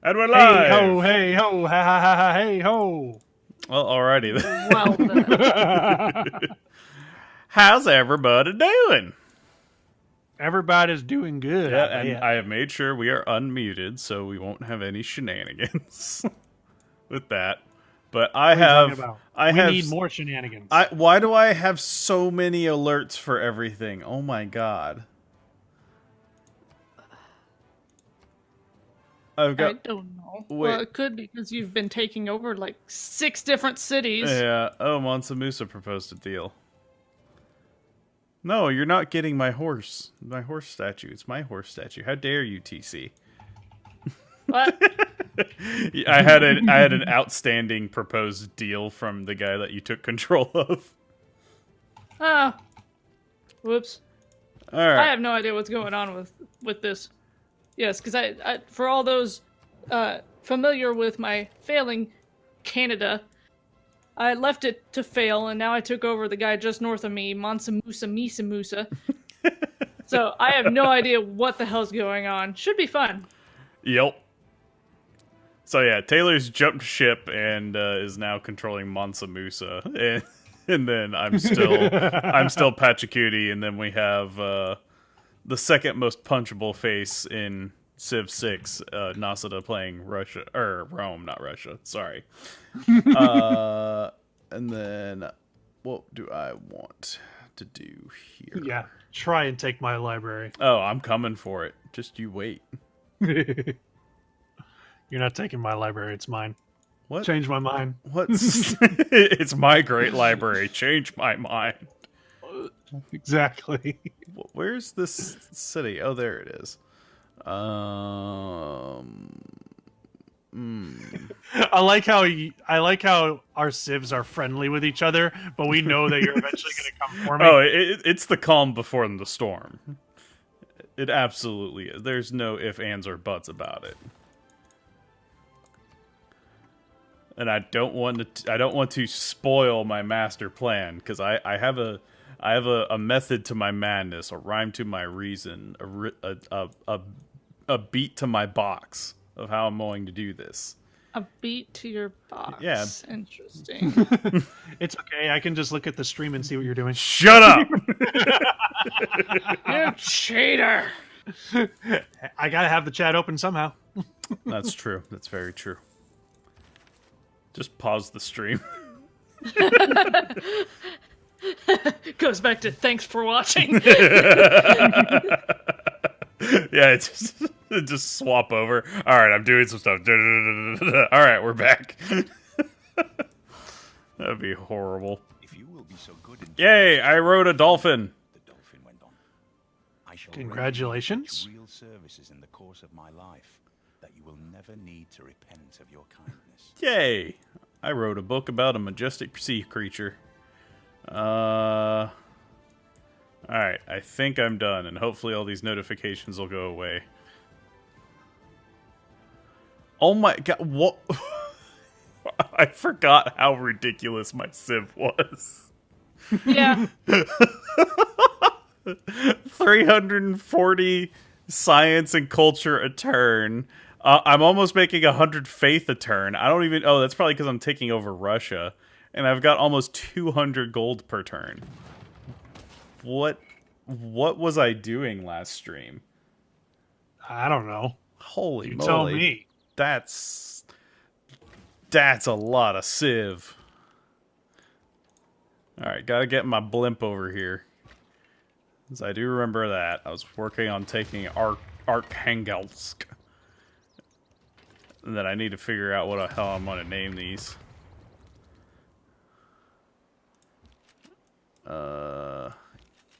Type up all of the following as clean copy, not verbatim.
And we're live! Hey ho, ha ha ha ha, hey ho! Well, alrighty then. Well, then. How's everybody doing? Everybody's doing good. Yeah, and I have made sure we are unmuted, so we won't have any shenanigans with that. But I need more shenanigans. Why do I have so many alerts for everything? Oh my god. I don't know. Wait. Well, it could be because you've been taking over like 6 different cities. Yeah. Oh, Mansa Musa proposed a deal. No, you're not getting my horse. My horse statue. It's my horse statue. How dare you, TC? What? I had an outstanding proposed deal from the guy that you took control of. Ah. Whoops. All right. I have no idea what's going on with this. Yes, because I for all those familiar with my failing Canada, I left it to fail, and now I took over the guy just north of me, Mansa Musa. So I have no idea what the hell's going on. Should be fun. Yep. So yeah, Taylor's jumped ship and is now controlling Mansa Musa, and then I'm still Pachacuti, and then we have the second most punchable face in Civ 6, Nosidda playing Rome, not Russia. Sorry. And then what do I want to do here? Yeah, try and take my library. Oh, I'm coming for it. Just you wait. You're not taking my library, it's mine. What? Change my mind. What's It's my great library. Change my mind. Exactly. Where's this city? Oh, there it is. I like how our civs are friendly with each other, but we know that you're eventually going to come for me. Oh, it's the calm before the storm. It absolutely is. There's no ifs, ands, or buts about it. And I don't want to spoil my master plan, because I have a method to my madness, a rhyme to my reason, a beat to my box of how I'm going to do this. A beat to your box. Yeah. Interesting. It's okay. I can just look at the stream and see what you're doing. Shut up! You cheater! I gotta have the chat open somehow. That's true. That's very true. Just pause the stream. Goes back to thanks for watching. Yeah, just swap over. All right, I'm doing some stuff. All right, we're back. That'd be horrible. If you will be so good and Yay! I rode a dolphin. the dolphin went on. I shall Congratulations. render you real services in the course of my life that you will never need to repent of your kindness. Yay! I wrote a book about a majestic sea creature. Alright, I think I'm done, and hopefully all these notifications will go away. Oh my god, what? I forgot how ridiculous my Civ was. Yeah. 340 science and culture a turn. I'm almost making 100 faith a turn. I don't even... Oh, that's probably because I'm taking over Russia. And I've got almost 200 gold per turn. What was I doing last stream? I don't know. Holy You moly. tell me. That's a lot of Civ. Alright, gotta get my blimp over here. Because I do remember that. I was working on taking Arkhangelsk. And then I need to figure out what the hell I'm gonna name these.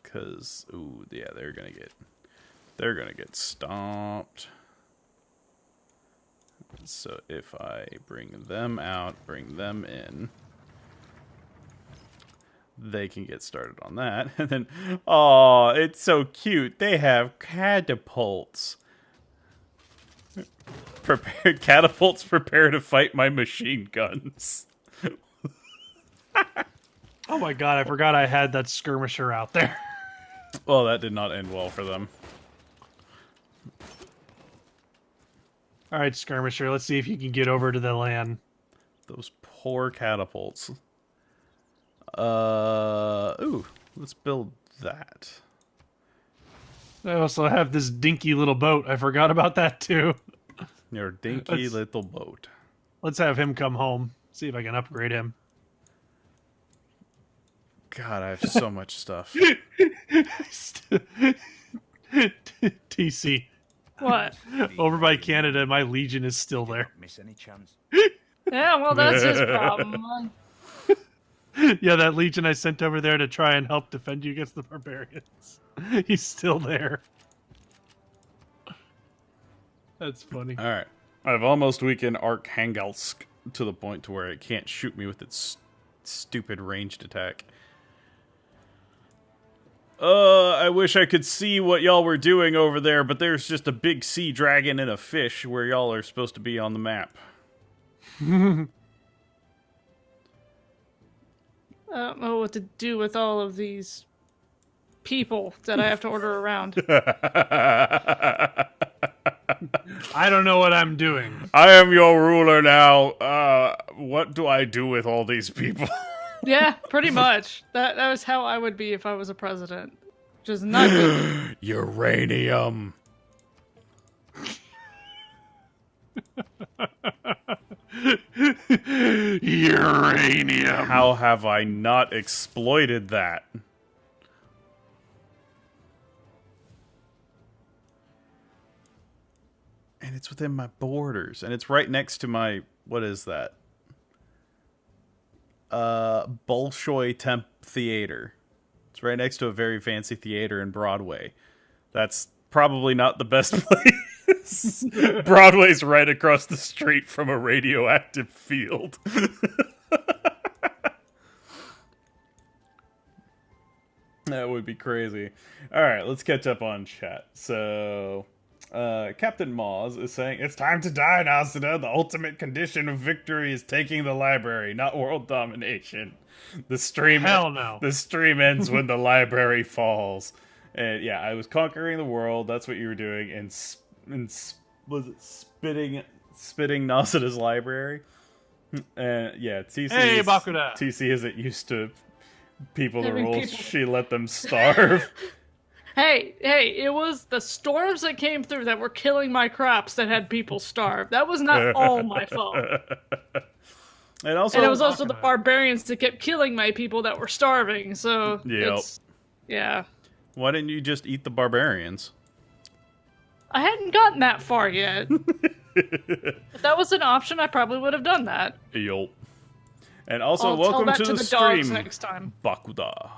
Cause ooh, yeah, they're gonna get stomped. So if I bring them out, bring them in, they can get started on that. And then, oh, it's so cute. They have catapults. Catapults prepare to fight my machine guns. Oh my god, I forgot I had that skirmisher out there. Well, that did not end well for them. All right, skirmisher. Let's see if you can get over to the land. Those poor catapults. Ooh, let's build that. I also have this dinky little boat. I forgot about that too. Your dinky little boat. Let's have him come home. See if I can upgrade him. God, I have so much stuff. TC. What? Over by Canada, my legion is still there. Miss any chance? Yeah, well, that's his problem. Yeah, that legion I sent over there to try and help defend you against the barbarians. He's still there. That's funny. All right. I've almost weakened Arkhangelsk to the point to where it can't shoot me with its stupid ranged attack. I wish I could see what y'all were doing over there, but there's just a big sea dragon and a fish where y'all are supposed to be on the map. I don't know what to do with all of these people that I have to order around. I don't know what I'm doing. I am your ruler now. What do I do with all these people? Yeah, pretty much. That was how I would be if I was a president. Which is not good. Uranium. Uranium. How have I not exploited that? And it's within my borders. And it's right next to my... What is that? Bolshoi Temp Theater. It's right next to a very fancy theater in Broadway. That's probably not the best place. Broadway's right across the street from a radioactive field. That would be crazy. Alright, let's catch up on chat. So... Captain Maz is saying, it's time to die, Nosidda. The ultimate condition of victory is taking the library, not world domination. The stream Hell no. The stream ends when the library falls. And yeah, I was conquering the world. That's what you were doing. And was it spitting Nosidda's library? And yeah, TC isn't used to people to rule. She let them starve. Hey, it was the storms that came through that were killing my crops that had people starve. That was not all my fault. And it was also the barbarians that kept killing my people that were starving, so yeah. Why didn't you just eat the barbarians? I hadn't gotten that far yet. If that was an option, I probably would have done that. Yup. And also, I'll welcome tell that to the dogs stream, next time. Bakuda.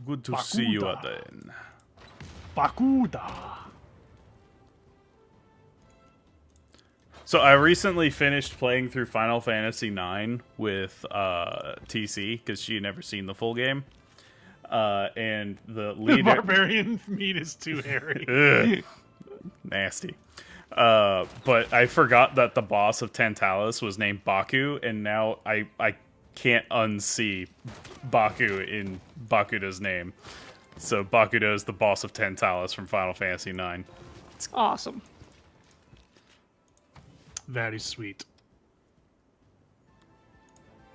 Good to see you again. Bakuda. So I recently finished playing through Final Fantasy IX with TC because she had never seen the full game, and the leader. The barbarian meat is too hairy. Ugh, nasty. But I forgot that the boss of Tantalus was named Baku, and now I can't unsee Baku in Bakuda's name. So Bakuda is the boss of Tantalus from Final Fantasy IX. It's awesome. Very sweet.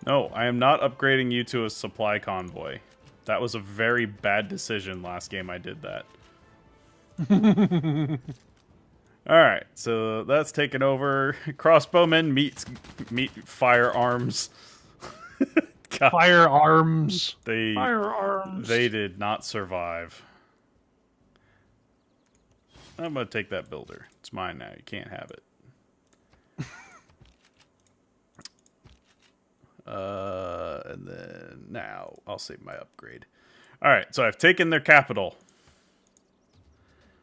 No, I am not upgrading you to a supply convoy. That was a very bad decision last game I did that. Alright, so that's taken over. Crossbowmen meet firearms. God. Firearms. Firearms. They did not survive. I'm gonna take that builder. It's mine now. You can't have it. And then now I'll save my upgrade. Alright, so I've taken their capital.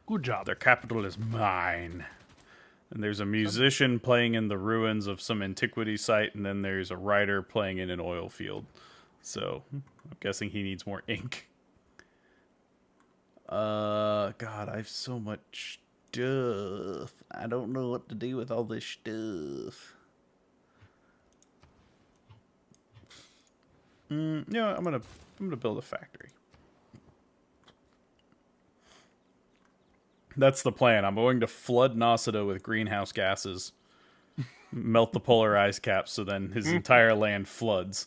Good job. Their capital is mine. And there's a musician playing in the ruins of some antiquity site, and then there's a writer playing in an oil field. So, I'm guessing he needs more ink. God, I have so much stuff. I don't know what to do with all this stuff. Yeah, I'm gonna build a factory. That's the plan. I'm going to flood Nosidda with greenhouse gases, melt the polar ice caps, so then his entire land floods.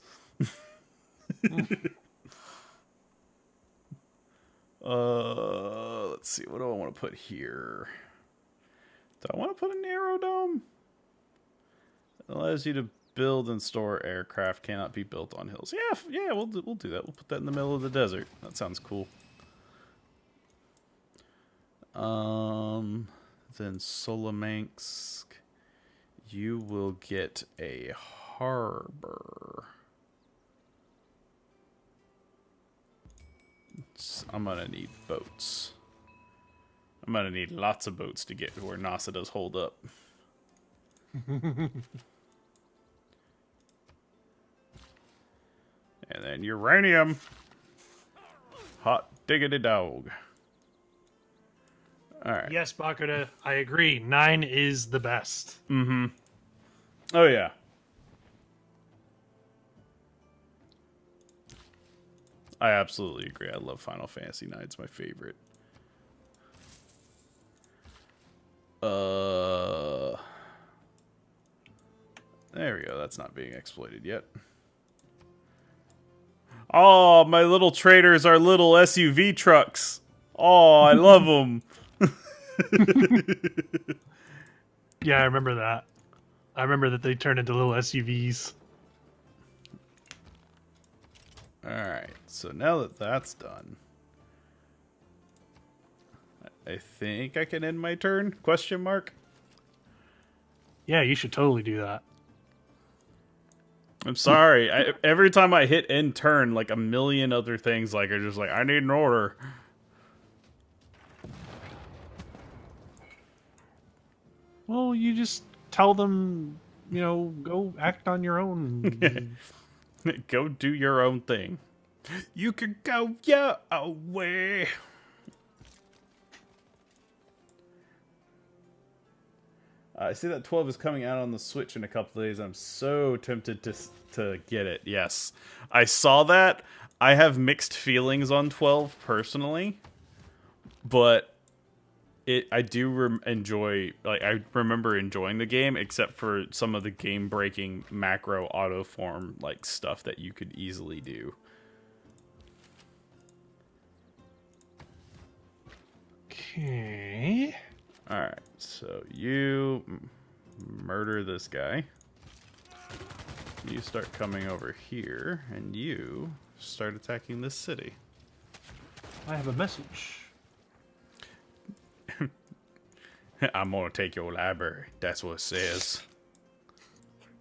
Let's see. What do I want to put here? Do I want to put an aerodome? It allows you to build and store aircraft. Cannot be built on hills. Yeah, we'll do that. We'll put that in the middle of the desert. That sounds cool. Then Solomansk, you will get a harbor. I'm gonna need boats. I'm gonna need lots of boats to get to where Nosidda's hold up. And then uranium. Hot diggity dog. Alright. Yes, Bakuda, I agree. 9 is the best. Mm-hmm. Oh, yeah. I absolutely agree. I love Final Fantasy IX. It's my favorite. There we go. That's not being exploited yet. Oh, my little traders are little SUV trucks. Oh, I love them. Yeah, I remember that. I remember that they turned into little SUVs. Alright, so now that that's done, I think I can end my turn? Question mark? Yeah, you should totally do that. I'm sorry. Every time I hit end turn, like a million other things like are just like, I need an order. Well, you just tell them, you know, go act on your own. Go do your own thing. You can go your own way. I see that 12 is coming out on the Switch in a couple of days. I'm so tempted to get it. Yes. I saw that. I have mixed feelings on 12 personally. But I do enjoy, like, I remember enjoying the game, except for some of the game-breaking macro autoform, like, stuff that you could easily do. Okay. Alright, so you murder this guy. You start coming over here, and you start attacking this city. I have a message. I'm gonna take your library. That's what it says.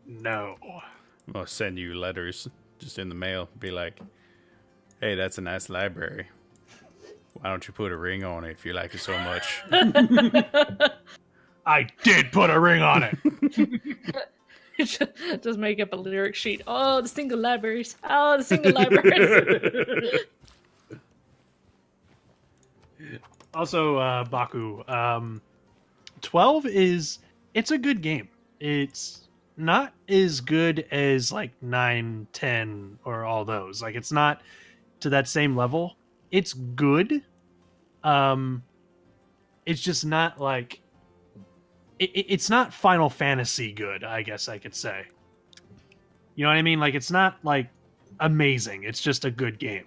No. I'm gonna send you letters just in the mail. Be like, hey, that's a nice library. Why don't you put a ring on it if you like it so much? I did put a ring on it. Just make up a lyric sheet. Oh, the single libraries. Oh, the single libraries. Also, Baku, 12 it's a good game. It's not as good as like 9, 10, or all those. Like, it's not to that same level. It's good. It's just not like it's not Final Fantasy good, I guess I could say. You know what I mean? Like, it's not like amazing. It's just a good game.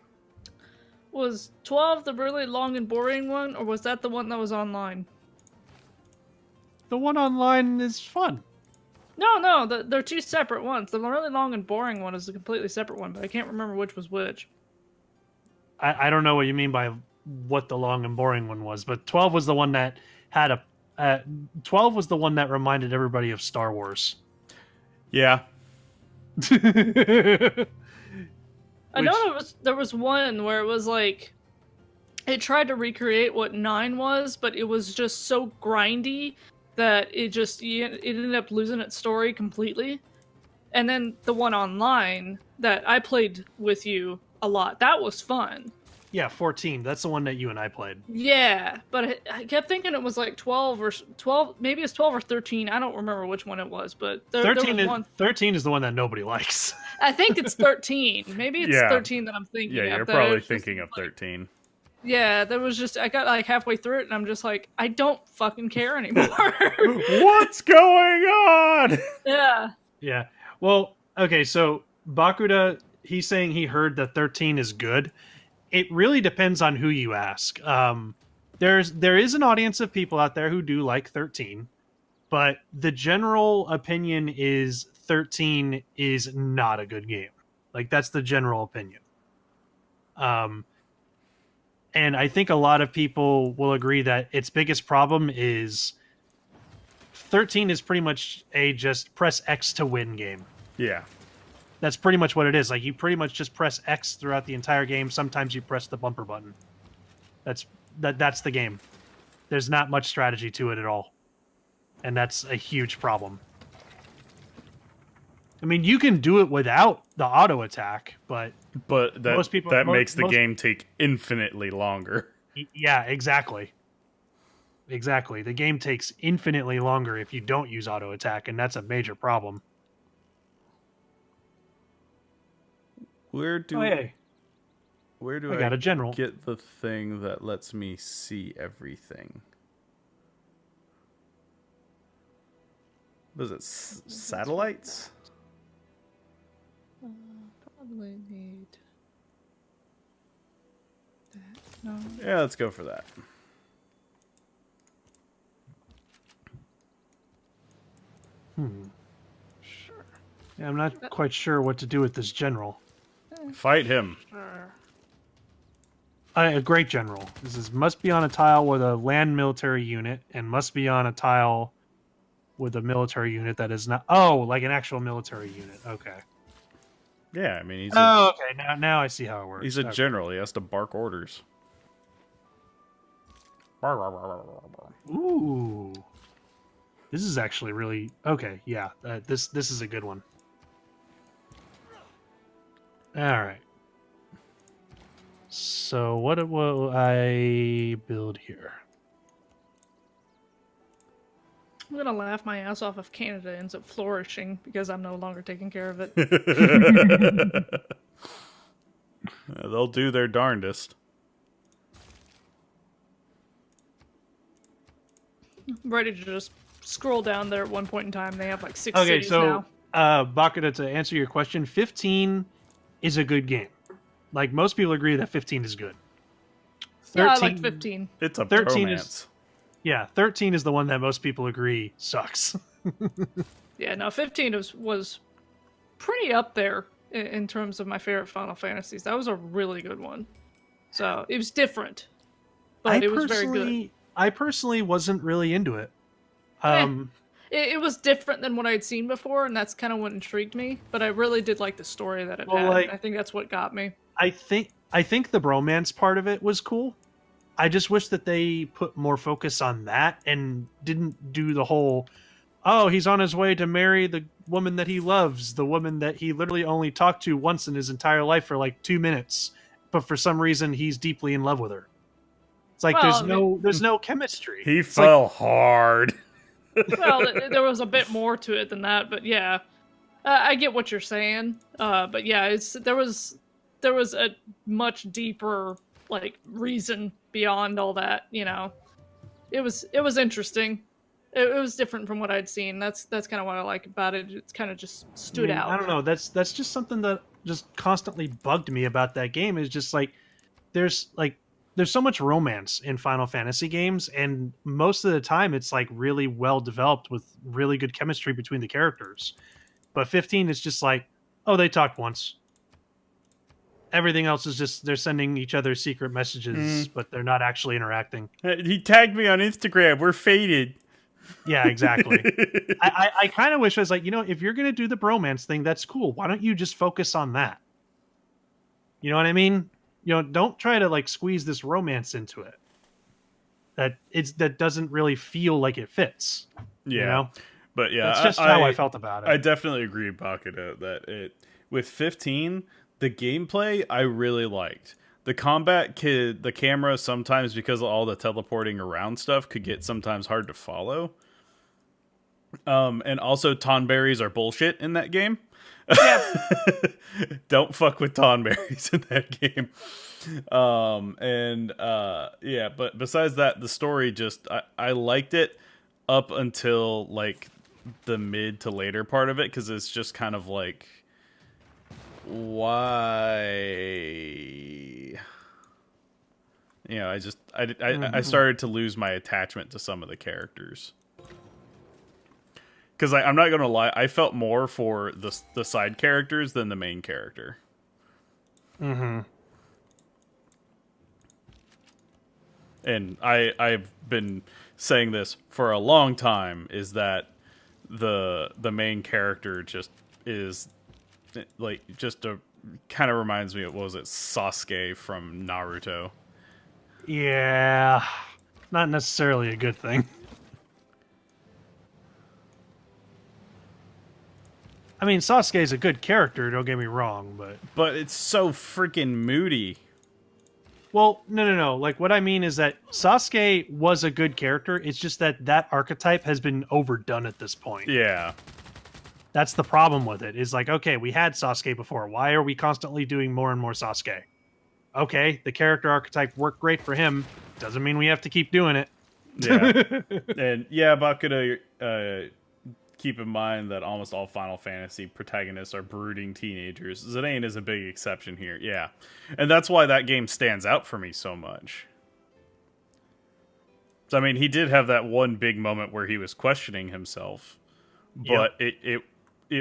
Was 12 the really long and boring one, or was that the one that was online? The one online is fun. No, they're two separate ones. The really long and boring one is a completely separate one, but I can't remember which was which. I don't know what you mean by what the long and boring one was, but 12 was the one that had 12 was the one that reminded everybody of Star Wars. Yeah. I know there was one where it was like it tried to recreate what 9 was, but it was just so grindy that it ended up losing its story completely. And then the one online that I played with you a lot, that was fun. Yeah, 14. That's the one that you and I played. Yeah, but I kept thinking it was like 12 or 12. Maybe it's 12 or 13. I don't remember which one it was, but 13 there was one. 13 is the one that nobody likes. I think it's 13. Maybe it's Yeah. 13 that I'm thinking of. Yeah, you're that probably it's just thinking of like, 13. Yeah, there was just I got like halfway through it and I'm just like, I don't fucking care anymore. What's going on? Yeah. Yeah. Well, okay, so Bakuda, he's saying he heard that 13 is good. It really depends on who you ask. There is an audience of people out there who do like 13, but the general opinion is 13 is not a good game. Like that's the general opinion. And I think a lot of people will agree that its biggest problem is 13 is pretty much a just press X to win game. Yeah. That's pretty much what it is. Like you pretty much just press X throughout the entire game. Sometimes you press the bumper button. That's the game. There's not much strategy to it at all. And that's a huge problem. I mean, you can do it without the auto attack, but that makes the game take infinitely longer. Yeah, exactly. Exactly. The game takes infinitely longer if you don't use auto attack, and that's a major problem. Where do I got a general. Get the thing that lets me see everything? Was it satellites? Probably need that. No. Yeah, let's go for that. Sure. Yeah, I'm not quite sure what to do with this general. Fight him. Sure. A great general. Must be on a tile with a land military unit, and must be on a tile with a military unit that is not. Oh, like an actual military unit. Okay. Yeah, I mean he's. Okay. Now I see how it works. He's a general. He has to bark orders. Ooh. This is actually really okay. Yeah, this is a good one. All right. So what will I build here? I'm gonna laugh my ass off if Canada ends up flourishing because I'm no longer taking care of it. They'll do their darndest. I'm ready to just scroll down there at one point in time. They have like 6 Okay, cities so now. Bakuda, to answer your question, 15 is a good game. Like most people agree that 15 is good. 13, yeah, I like 15. It's a 13 bromance. 13 is the one that most people agree sucks. Yeah, no, 15 was pretty up there in terms of my favorite Final Fantasies. That was a really good one. So it was different, but it was very good. I personally wasn't really into it. It was different than what I'd seen before, and that's kind of what intrigued me. But I really did like the story that it had. Like, I think that's what got me. I think the bromance part of it was cool. I just wish that they put more focus on that and didn't do the whole, oh, he's on his way to marry the woman that he loves, the woman that he literally only talked to once in his entire life for like 2 minutes, but for some reason he's deeply in love with her. It's like there's no chemistry. He fell hard. Well, there was a bit more to it than that, but yeah, I get what you're saying. But yeah, there was a much deeper like reason beyond all that. You know, it was interesting. It was different from what I'd seen. That's kind of what I like about it. It's kind of just stood out. I don't know. That's just something that just constantly bugged me about that game. Is just like there's so much romance in Final Fantasy games, and most of the time it's like really well developed with really good chemistry between the characters. But 15 is just like, oh, they talked once. Everything else is just they're sending each other secret messages, but they're not actually interacting. He tagged me on Instagram. We're faded. Yeah, exactly. I kind of wish I was like, if you're going to do the bromance thing, that's cool. Why don't you just focus on that? You know what I mean? Don't try to like squeeze this romance into it. That doesn't really feel like it fits. Yeah. But yeah, that's just how I felt about it. I definitely agree, Bakuda, that with 15, the gameplay I really liked. The combat the camera sometimes, because of all the teleporting around stuff, could get sometimes hard to follow. And also, tonberries are bullshit in that game. Yeah. Don't fuck with tonberries in that game. Yeah, but besides that, the story just I liked it up until like the mid to later part of it, because it's just kind of like, why? You know, I started to lose my attachment to some of the characters. Because I'm not gonna lie, I felt more for the side characters than the main character. Mm-hmm. And I've been saying this for a long time, is that the main character just is like just a kind of reminds me of, what was it, Sasuke from Naruto. Yeah, not necessarily a good thing. I mean, Sasuke's a good character, don't get me wrong, But it's so freaking moody. Well, no. Like, what I mean is that Sasuke was a good character. It's just that archetype has been overdone at this point. Yeah. That's the problem with it. Is like, okay, we had Sasuke before. Why are we constantly doing more and more Sasuke? Okay, the character archetype worked great for him. Doesn't mean we have to keep doing it. Yeah. And yeah, Bakuda, keep in mind that almost all Final Fantasy protagonists are brooding teenagers. Zidane is a big exception here, yeah. And that's why that game stands out for me so much. So, I mean, he did have that one big moment where he was questioning himself, but it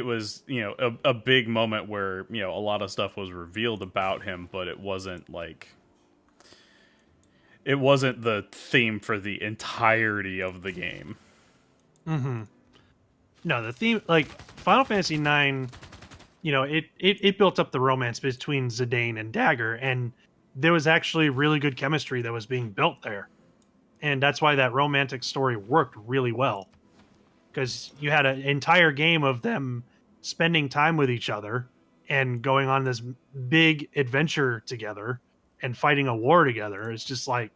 was, you know, a big moment where, you know, a lot of stuff was revealed about him, but it wasn't like... It wasn't the theme for the entirety of the game. Mm-hmm. No, the theme, like, Final Fantasy IX, you know, it built up the romance between Zidane and Dagger, and there was actually really good chemistry that was being built there. And that's why that romantic story worked really well. Because you had an entire game of them spending time with each other and going on this big adventure together and fighting a war together. It's just like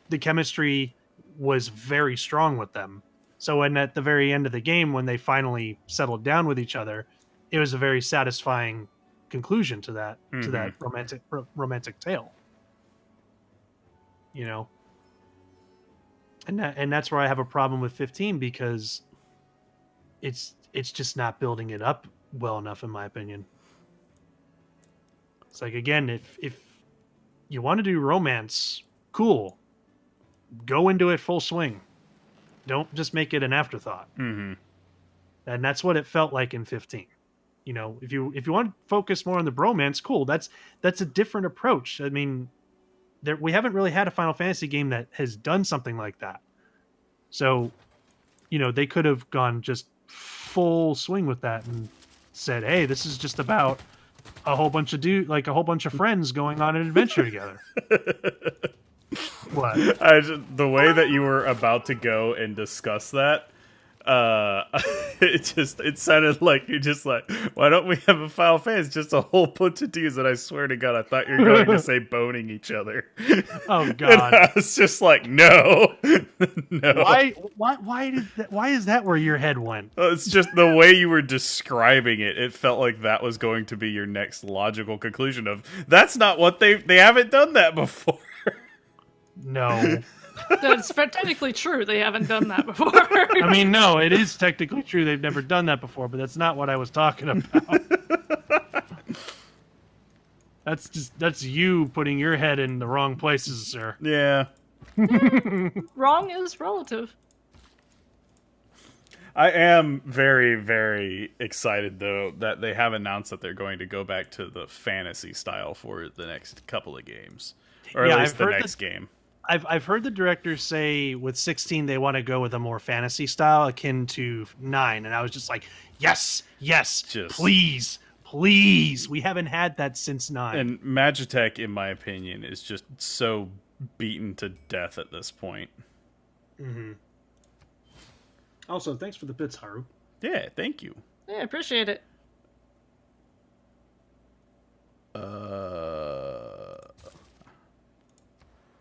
the chemistry was very strong with them. So when at the very end of the game, when they finally settled down with each other, it was a very satisfying conclusion to that romantic tale. You know, and that's where I have a problem with 15, because it's just not building it up well enough, in my opinion. It's like, again, if you want to do romance, cool, go into it full swing. Don't just make it an afterthought. Mm-hmm. And that's what it felt like in 15. You know, if you want to focus more on the bromance, cool. That's a different approach. I mean, we haven't really had a Final Fantasy game that has done something like that. So, you know, they could have gone just full swing with that and said, "Hey, this is just about a whole bunch of friends going on an adventure together." What? The way that you were about to go and discuss that, it sounded like you're just like, why don't we have a Final Fantasy? Just a whole bunch of dudes, and I swear to God, I thought you were going to say boning each other. Oh God! And I was just like, no, no. Why is that where your head went? It's just the way you were describing it. It felt like that was going to be your next logical conclusion of, that's not what they haven't done that before. No. That's technically true. They haven't done that before. I mean, no, it is technically true. They've never done that before, but that's not what I was talking about. That's you putting your head in the wrong places, sir. Yeah. Wrong is relative. I am very, very excited, though, that they have announced that they're going to go back to the fantasy style for the next couple of games. Or at least the next game. I've heard the directors say with 16 they want to go with a more fantasy style akin to 9, and I was just like, yes, please. We haven't had that since 9. And Magitech, in my opinion, is just so beaten to death at this point. Mm-hmm. Also, thanks for the bits, Haru. Yeah, thank you. Yeah, I appreciate it.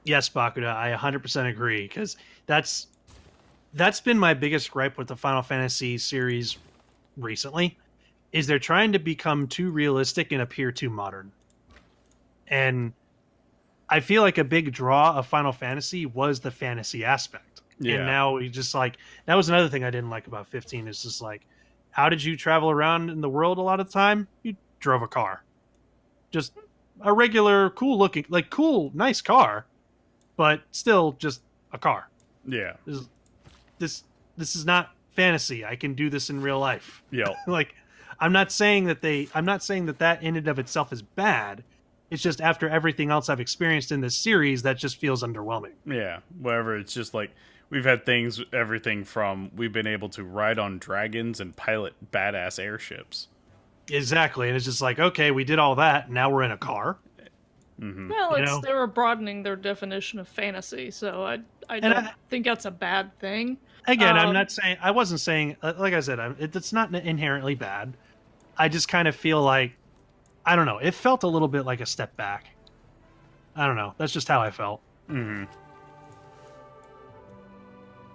Yes, Bakuda, I 100% agree, because that's that's been my biggest gripe with the Final Fantasy series recently, is they're trying to become too realistic and appear too modern. And I feel like a big draw of Final Fantasy was the fantasy aspect. Yeah. And now we just like, that was another thing I didn't like about 15 is just like, how did you travel around in the world a lot of the time? You drove a car. Just a regular, cool looking, like cool, nice car, but still just a car. Yeah. This is not fantasy. I can do this in real life. Yep. Like, I'm not saying that that in and of itself is bad. It's just after everything else I've experienced in this series, that just feels underwhelming. Yeah. Whatever. It's just like we've had everything from we've been able to ride on dragons and pilot badass airships. Exactly, and it's just like, okay, we did all that. Now we're in a car. Mm-hmm. Well, they were broadening their definition of fantasy, so I don't think that's a bad thing. Again, I wasn't saying, like I said, it's not inherently bad. I just kind of feel like, I don't know, it felt a little bit like a step back. I don't know. That's just how I felt. Mm-hmm.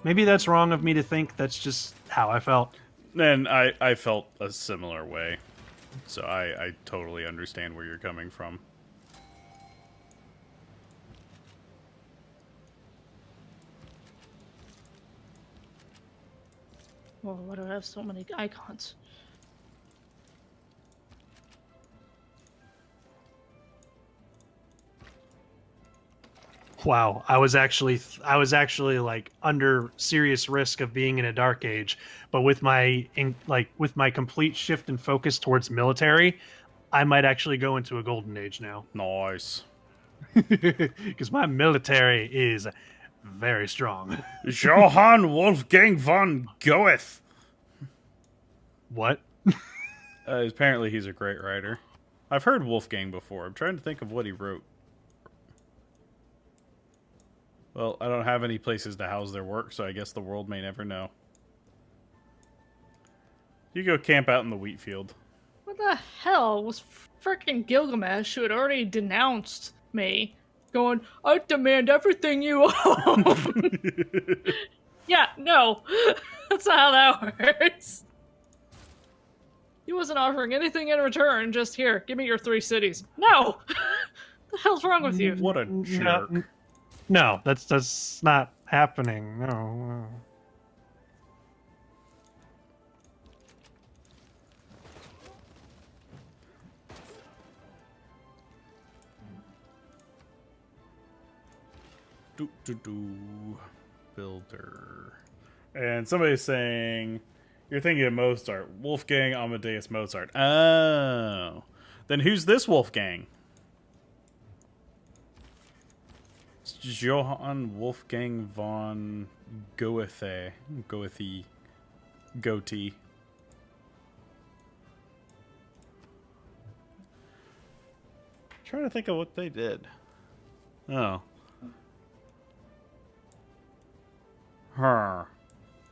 Maybe that's wrong of me to think. That's just how I felt. And I felt a similar way. So I totally understand where you're coming from. Well, why do I have so many icons? Wow, I was actually like under serious risk of being in a dark age, but with my complete shift and focus towards military, I might actually go into a golden age now. Nice. Because my military is very strong. Johann Wolfgang von Goethe. What? Apparently he's a great writer. I've heard Wolfgang before. I'm trying to think of what he wrote. Well, I don't have any places to house their work, so I guess the world may never know. You go camp out in the wheat field. What the hell was frickin' Gilgamesh, who had already denounced me, going, I demand everything you own? Yeah, no. That's not how that works. He wasn't offering anything in return, just here, give me your 3 cities. No! What the hell's wrong with you? What a jerk. No, that's not happening. No. Builder. And somebody's saying, you're thinking of Mozart. Wolfgang Amadeus Mozart. Oh. Then who's this Wolfgang? It's Johann Wolfgang von Goethe. Goethe. Trying to think of what they did. Oh. Huh.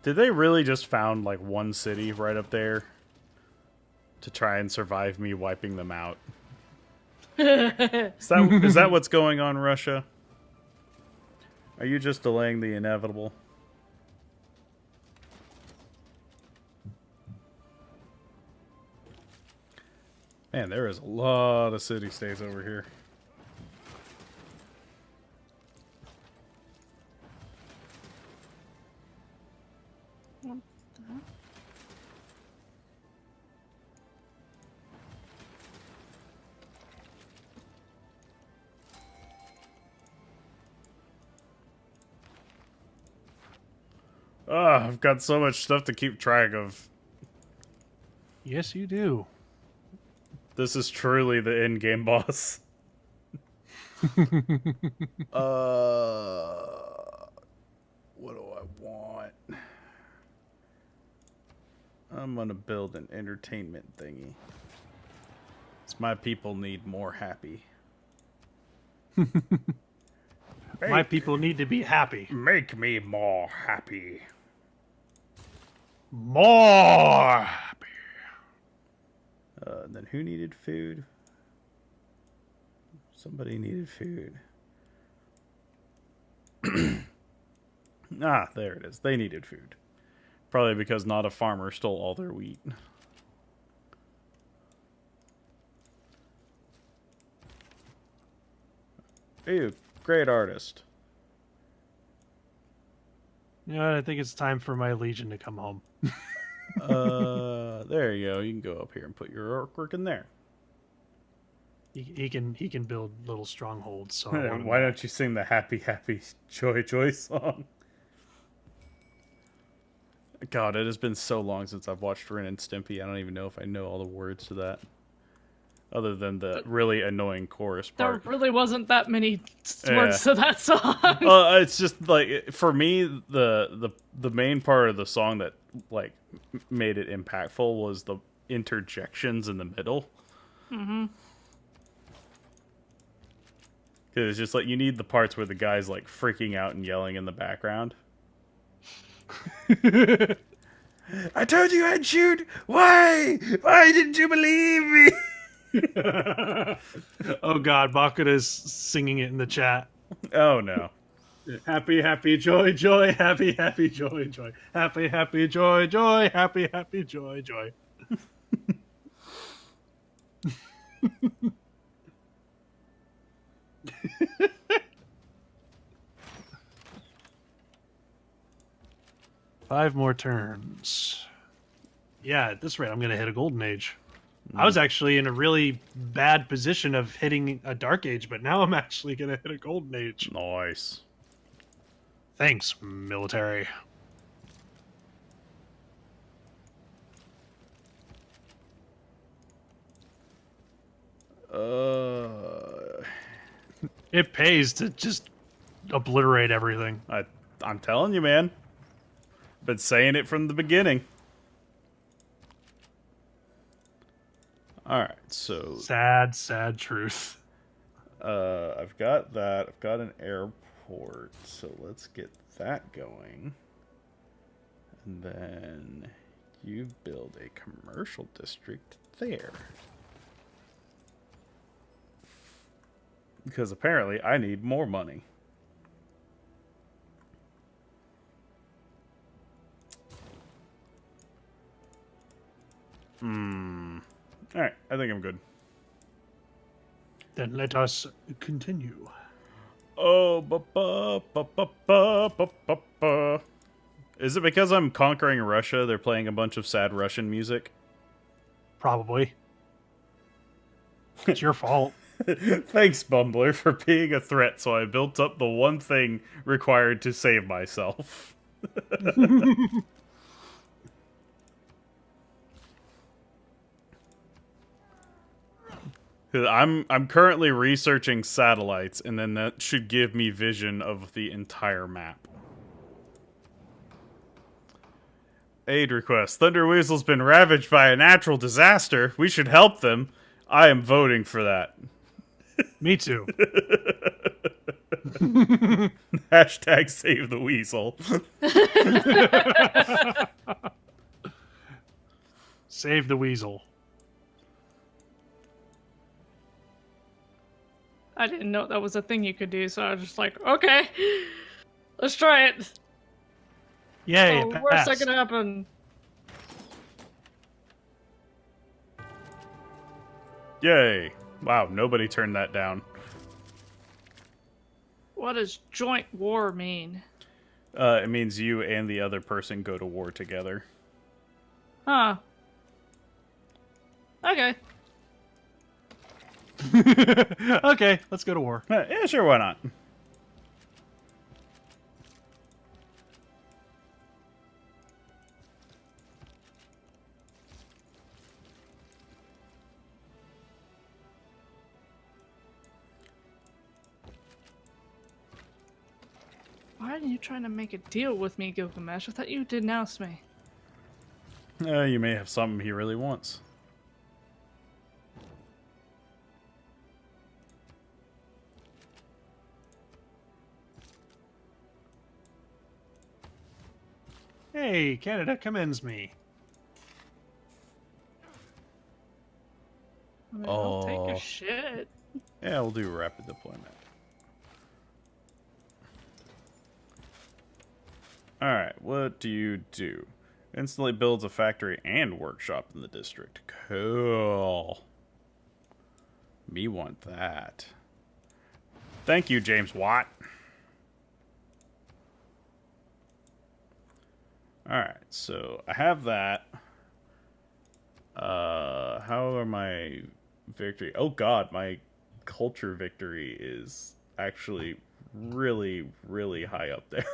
Did they really just found like one city right up there to try and survive me wiping them out? Is that what's going on, Russia? Are you just delaying the inevitable? Man, there is a lot of city-states over here. I've got so much stuff to keep track of. Yes, you do. This is truly the in-game boss. What do I want? I'm gonna build an entertainment thingy. My people need more happy. My people need to be happy. Make me more happy. More happy. Then who needed food? Somebody needed food. Ah, there it is. They needed food. Probably because not a farmer stole all their wheat. Ew, great artist. You know what, I think it's time for my legion to come home. There you go. You can go up here and put your artwork in there. He can build little strongholds. So Why don't you sing the happy, happy, joy, joy song? God, it has been so long since I've watched Ren and Stimpy. I don't even know if I know all the words to that. Other than the really annoying chorus part. There really wasn't that many words to that song. It's just like, for me, the main part of the song that like made it impactful was the interjections in the middle. Mm-hmm. Because it's just like, you need the parts where the guy's like freaking out and yelling in the background. I told you I'd shoot! Why? Why didn't you believe me? Oh god, Bakura's singing it in the chat. Oh no. Happy, happy, joy, joy, happy, happy, joy, joy. Happy, happy, joy, joy, happy, happy, joy, joy. 5 more turns. Yeah, at this rate, I'm going to hit a golden age. I was actually in a really bad position of hitting a dark age, but now I'm actually going to hit a golden age. Nice. Thanks, military. It pays to just obliterate everything. I'm telling you, man. Been saying it from the beginning. Alright, so... Sad, sad truth. I've got that. I've got an airport, so let's get that going. And then you build a commercial district there. Because apparently I need more money. Alright, I think I'm good. Then let us continue. Oh, Is it because I'm conquering Russia, they're playing a bunch of sad Russian music? Probably. It's your fault. Thanks, Bumblure, for being a threat, so I built up the one thing required to save myself. I'm currently researching satellites, and then that should give me vision of the entire map. Aid request. Thunder Weasel's been ravaged by a natural disaster. We should help them. I am voting for that. Me too. Hashtag save the weasel. Save the weasel. I didn't know that was a thing you could do, so I was just like, okay, let's try it. Yay, Oh, it worst that passed. could happen. Yay. Wow, nobody turned that down. What does joint war mean? It means you and the other person go to war together. Huh. Okay. Okay, let's go to war. Yeah, sure, why not? Why are you trying to make a deal with me, Gilgamesh? I thought you denounced me. You may have something he really wants. Hey, Canada commends me. I mean, I'll take Oh. your shit. Yeah, we'll do rapid deployment. Alright, what do you do? Instantly builds a factory and workshop in the district. Cool. Me want that. Thank you, James Watt. Alright, so I have that. How are my victory? Oh god, my culture victory is actually really, really high up there.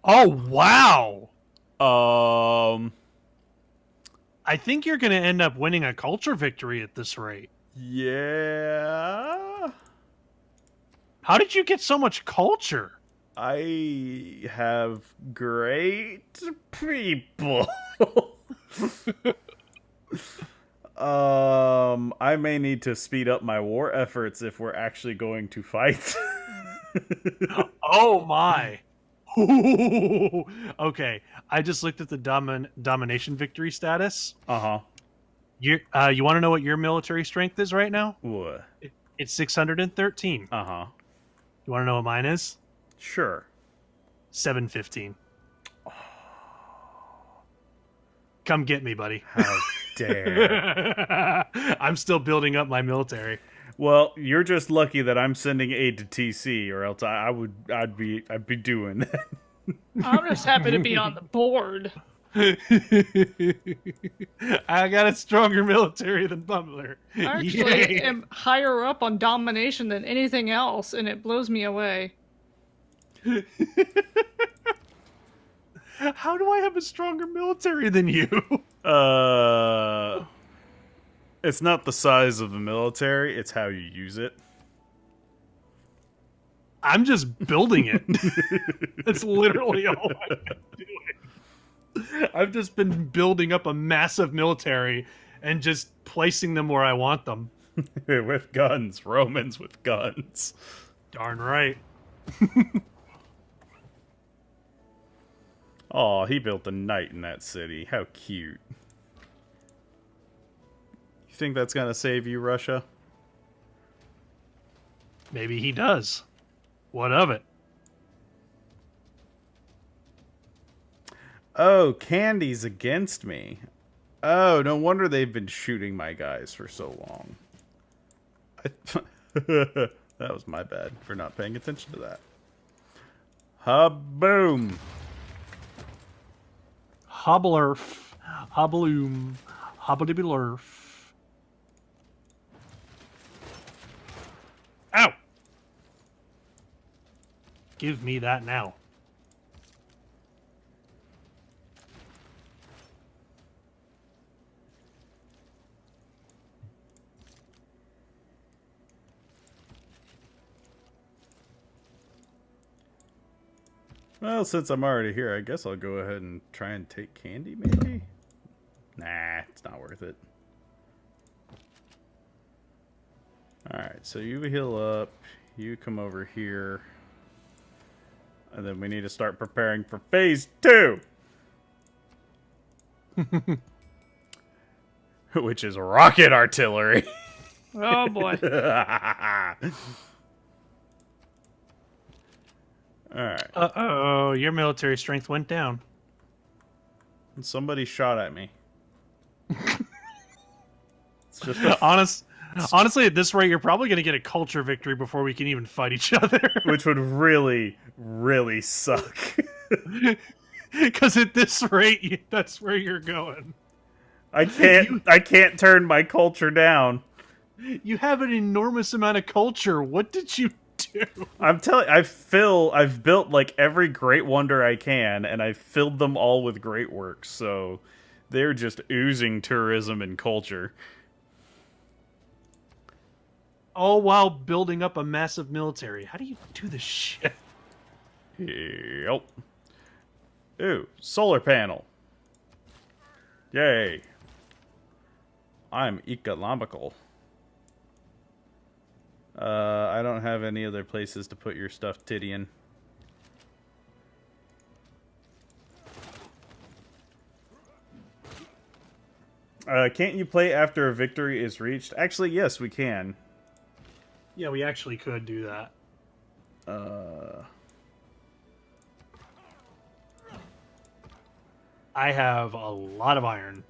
Oh, wow. I I think you're going to end up winning a culture victory at this rate. Yeah. How did you get so much culture? I have great people. I may need to speed up my war efforts if we're actually going to fight. Oh my. Okay, I just looked at the domination victory status. Uh-huh. You want to know what your military strength is right now? What? It's 613. Uh-huh. You want to know what mine is? Sure. 715. Come get me, buddy. How dare. I'm still building up my military. Well, you're just lucky that I'm sending aid to TC, or else I'd be doing that. I'm just happy to be on the board. I got a stronger military than Bumblure. I actually Yay. am higher up on domination than anything else, and it blows me away. How do I have a stronger military than you? It's not the size of the military, it's how you use it. I'm just building it. That's literally all I'm doing. I've just been building up a massive military and just placing them where I want them. With guns. Romans with guns. Darn right. Aw, he built a knight in that city. How cute. You think that's gonna save you, Russia? Maybe he does. What of it? Oh, Candy's against me. Oh, no wonder they've been shooting my guys for so long. That was my bad for not paying attention to that. Ha-boom! Hobblerf. Hobbloom. Hobbleblurf. Ow! Give me that now. Well, since I'm already here, I guess I'll go ahead and try and take Candy, maybe? Nah, it's not worth it. Alright, so you heal up, you come over here, and then we need to start preparing for phase 2! Which is rocket artillery. Oh boy. Alright. Uh-oh, your military strength went down. Somebody shot at me. It's just Honestly, at this rate, you're probably going to get a culture victory before we can even fight each other. which would really, really suck. Because at this rate, that's where you're going. I can't turn my culture down. You have an enormous amount of culture. What did you do? I'm telling I've built like every great wonder I can, and I've filled them all with great works, so they're just oozing tourism and culture. All while building up a massive military. How do you do this shit? Yep. Ooh, solar panel. Yay. I'm economical. I don't have any other places to put your stuff, Tidian. Can't you play after a victory is reached? Actually, yes, we can. Yeah, we actually could do that. I have a lot of iron.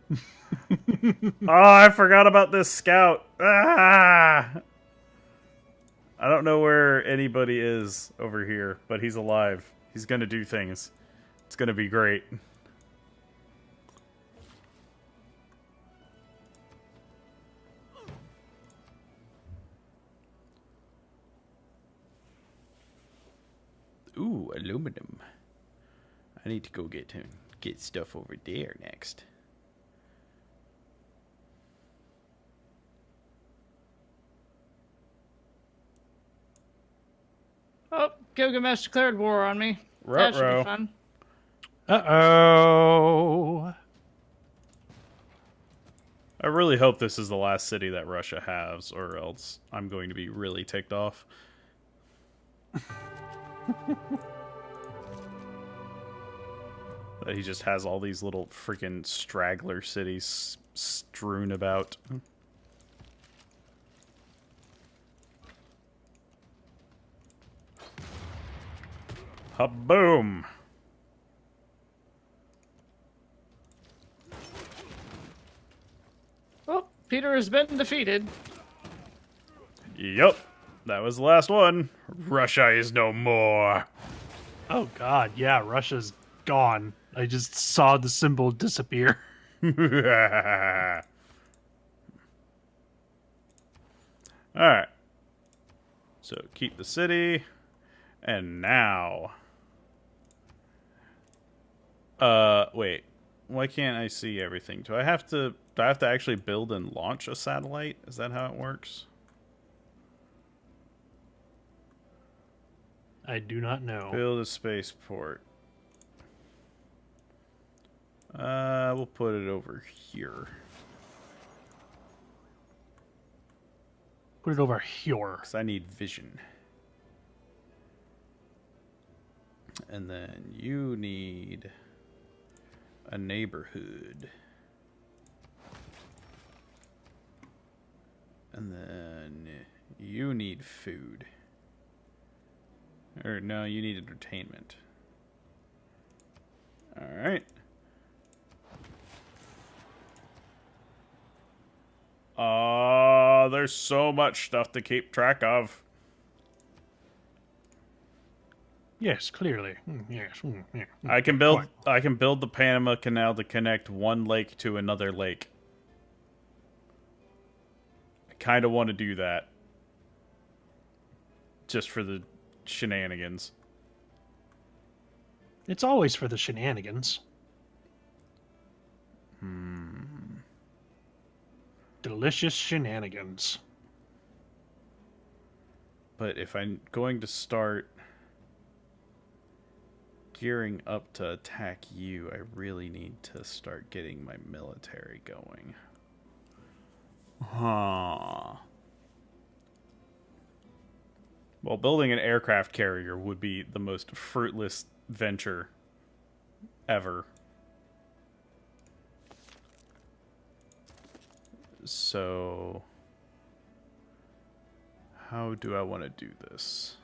Oh, I forgot about this scout. Ah! I don't know where anybody is over here, but he's alive. He's gonna do things. It's gonna be great. Ooh, aluminum. I need to go get stuff over there next. Oh, Gilgamesh declared war on me. That should Ruh-roh. be fun. Uh-oh. I really hope this is the last city that Russia has, or else I'm going to be really ticked off. That he just has all these little freaking straggler cities strewn about. Ha-boom! Oh, Peter has been defeated. Yup, that was the last one. Russia is no more. Oh god, yeah, Russia's gone. I just saw the symbol disappear. Alright. So keep the city. And now... wait. Why can't I see everything? Do I have to actually build and launch a satellite? Is that how it works? I do not know. Build a spaceport. We'll put it over here. Put it over here. Because I need vision. And then you need a neighborhood. And then you need food. Or no, you need entertainment. Alright. There's so much stuff to keep track of. Yes, clearly. Yes. Yeah. I can build the Panama Canal to connect one lake to another lake. I kind of want to do that. Just for the shenanigans. It's always for the shenanigans. Delicious shenanigans. But if I'm going to start gearing up to attack you, I really need to start getting my military going. Huh. Well, building an aircraft carrier would be the most fruitless venture ever. So, how do I want to do this?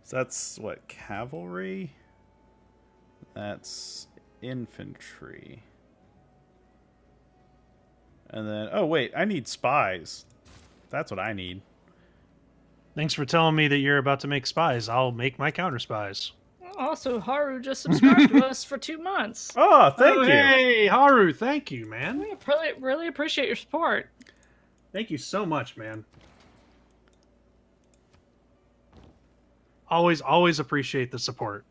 That's what, cavalry? That's infantry. And then, oh wait, I need spies. That's what I need. Thanks for telling me that you're about to make spies. I'll make my counter spies. Also, Haru just subscribed to us for 2 months. Oh, thank you. Hey, Haru, thank you, man. We really appreciate your support. Thank you so much, man. Always appreciate the support.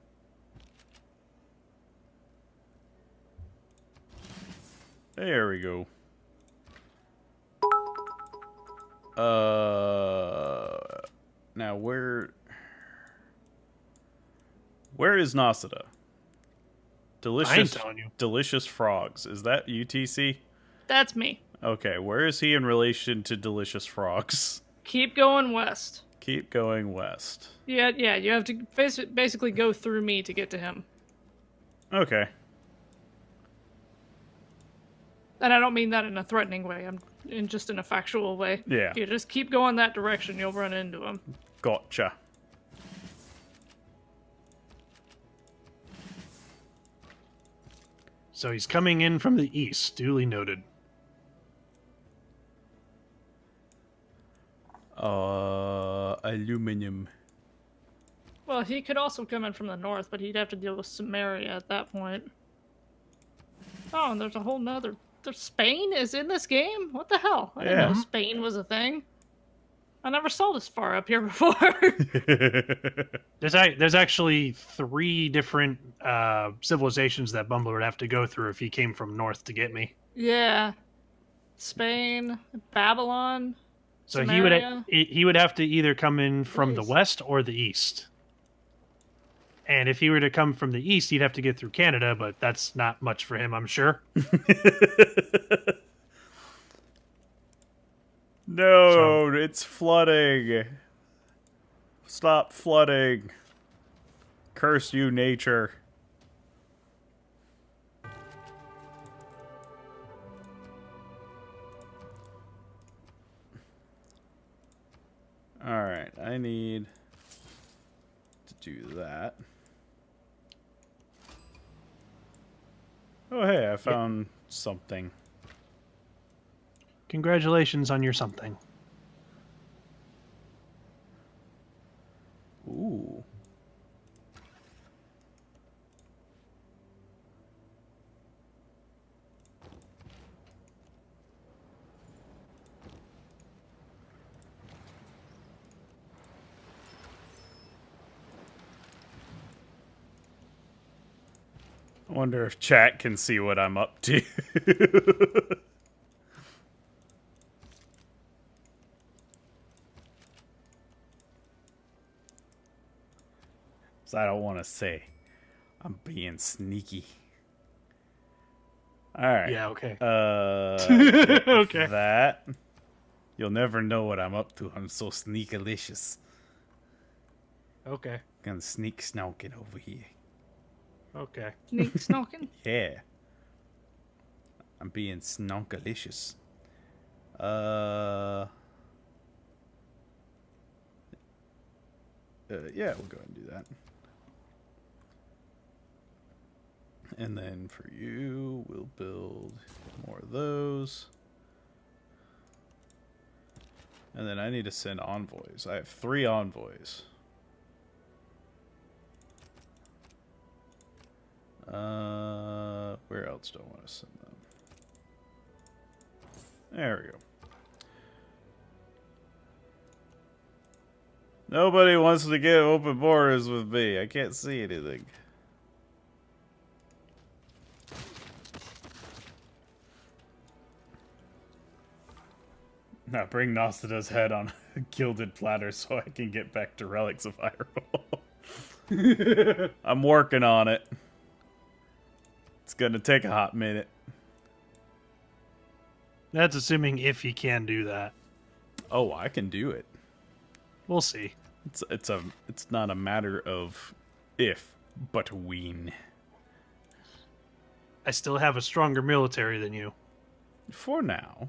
There we go. Now where is Nosidda? I ain't telling you. Delicious frogs. Is that UTC? That's me. Okay, where is he in relation to delicious frogs? Keep going west. Keep going west. Yeah, you have to basically go through me to get to him. Okay. And I don't mean that in a threatening way. I'm just in a factual way. Yeah. If you just keep going that direction, you'll run into him. Gotcha. So he's coming in from the east. Duly noted. Aluminum. Well, he could also come in from the north, but he'd have to deal with Samaria at that point. Oh, and there's a whole nother... Spain is in this game? What the hell? I didn't know Spain was a thing. I never saw this far up here before. There's actually 3 different civilizations that Bumblure would have to go through if he came from north to get me. Yeah. Spain, Babylon, So Samaria. he would have to either come in from the west or the east. And if he were to come from the east, he'd have to get through Canada, but that's not much for him, I'm sure. No, it's flooding. Stop flooding. Curse you, nature. Alright, I need to do that. Oh, hey, I found something. Congratulations on your something. Ooh. I wonder if chat can see what I'm up to. So I don't want to say. I'm being sneaky. Alright. Yeah, okay. Okay. That. You'll never know what I'm up to. I'm so sneakalicious. Okay. Gonna sneak snoking over here. Okay. Sneak snoking. Yeah. I'm being snonkalicious. Yeah, we'll go ahead and do that. And then for you, we'll build more of those. And then I need to send envoys. I have 3 envoys. Where else do I want to send them? There we go. Nobody wants to get open borders with me. I can't see anything. Now bring Nosidda's head on a gilded platter so I can get back to Relics of Hyrule. I'm working on it. It's gonna take a hot minute. That's assuming if he can do that. Oh, I can do it. We'll see. It's not a matter of if, but when. I still have a stronger military than you. For now.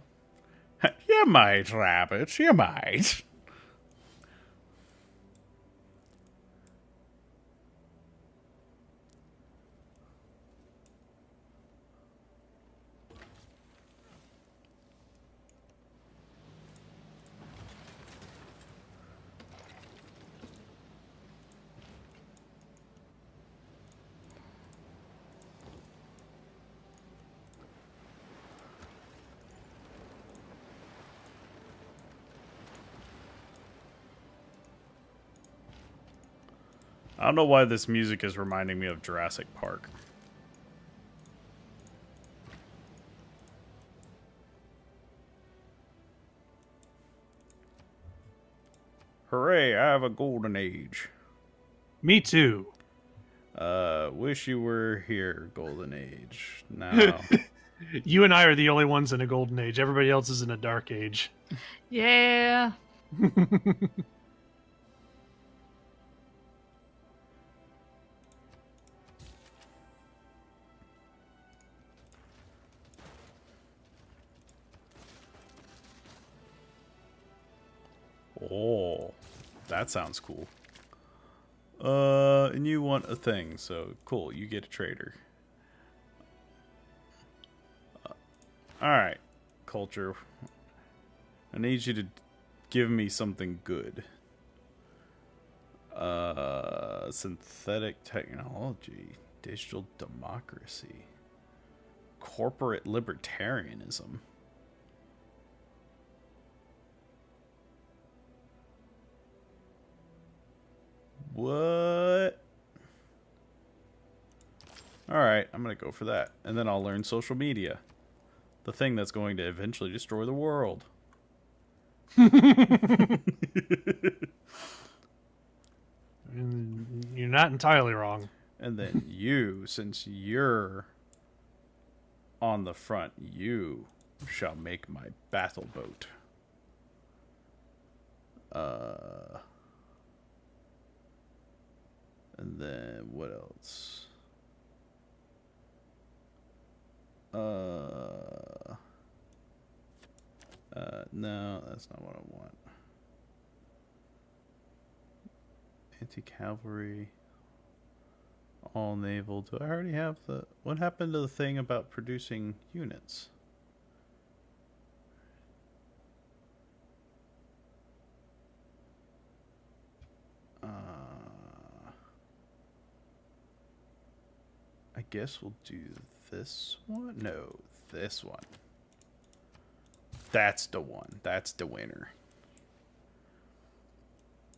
You might, Rabbit. You might. I don't know why this music is reminding me of Jurassic Park. Hooray, I have a golden age. Me too. Wish you were here, golden age. Now. You and I are the only ones in a golden age. Everybody else is in a dark age. Yeah. Oh, that sounds cool. And you want a thing, so cool, you get a trader. Alright, culture. I need you to give me something good. Synthetic technology. Digital democracy. Corporate libertarianism. What? Alright, I'm gonna go for that. And then I'll learn social media. The thing that's going to eventually destroy the world. You're not entirely wrong. And then you, since you're on the front, you shall make my battle boat. And then what else? No, that's not what I want. Anti-cavalry. All naval. Do I already have the... What happened to the thing about producing units? I guess we'll do this one? No, this one. That's the one. That's the winner.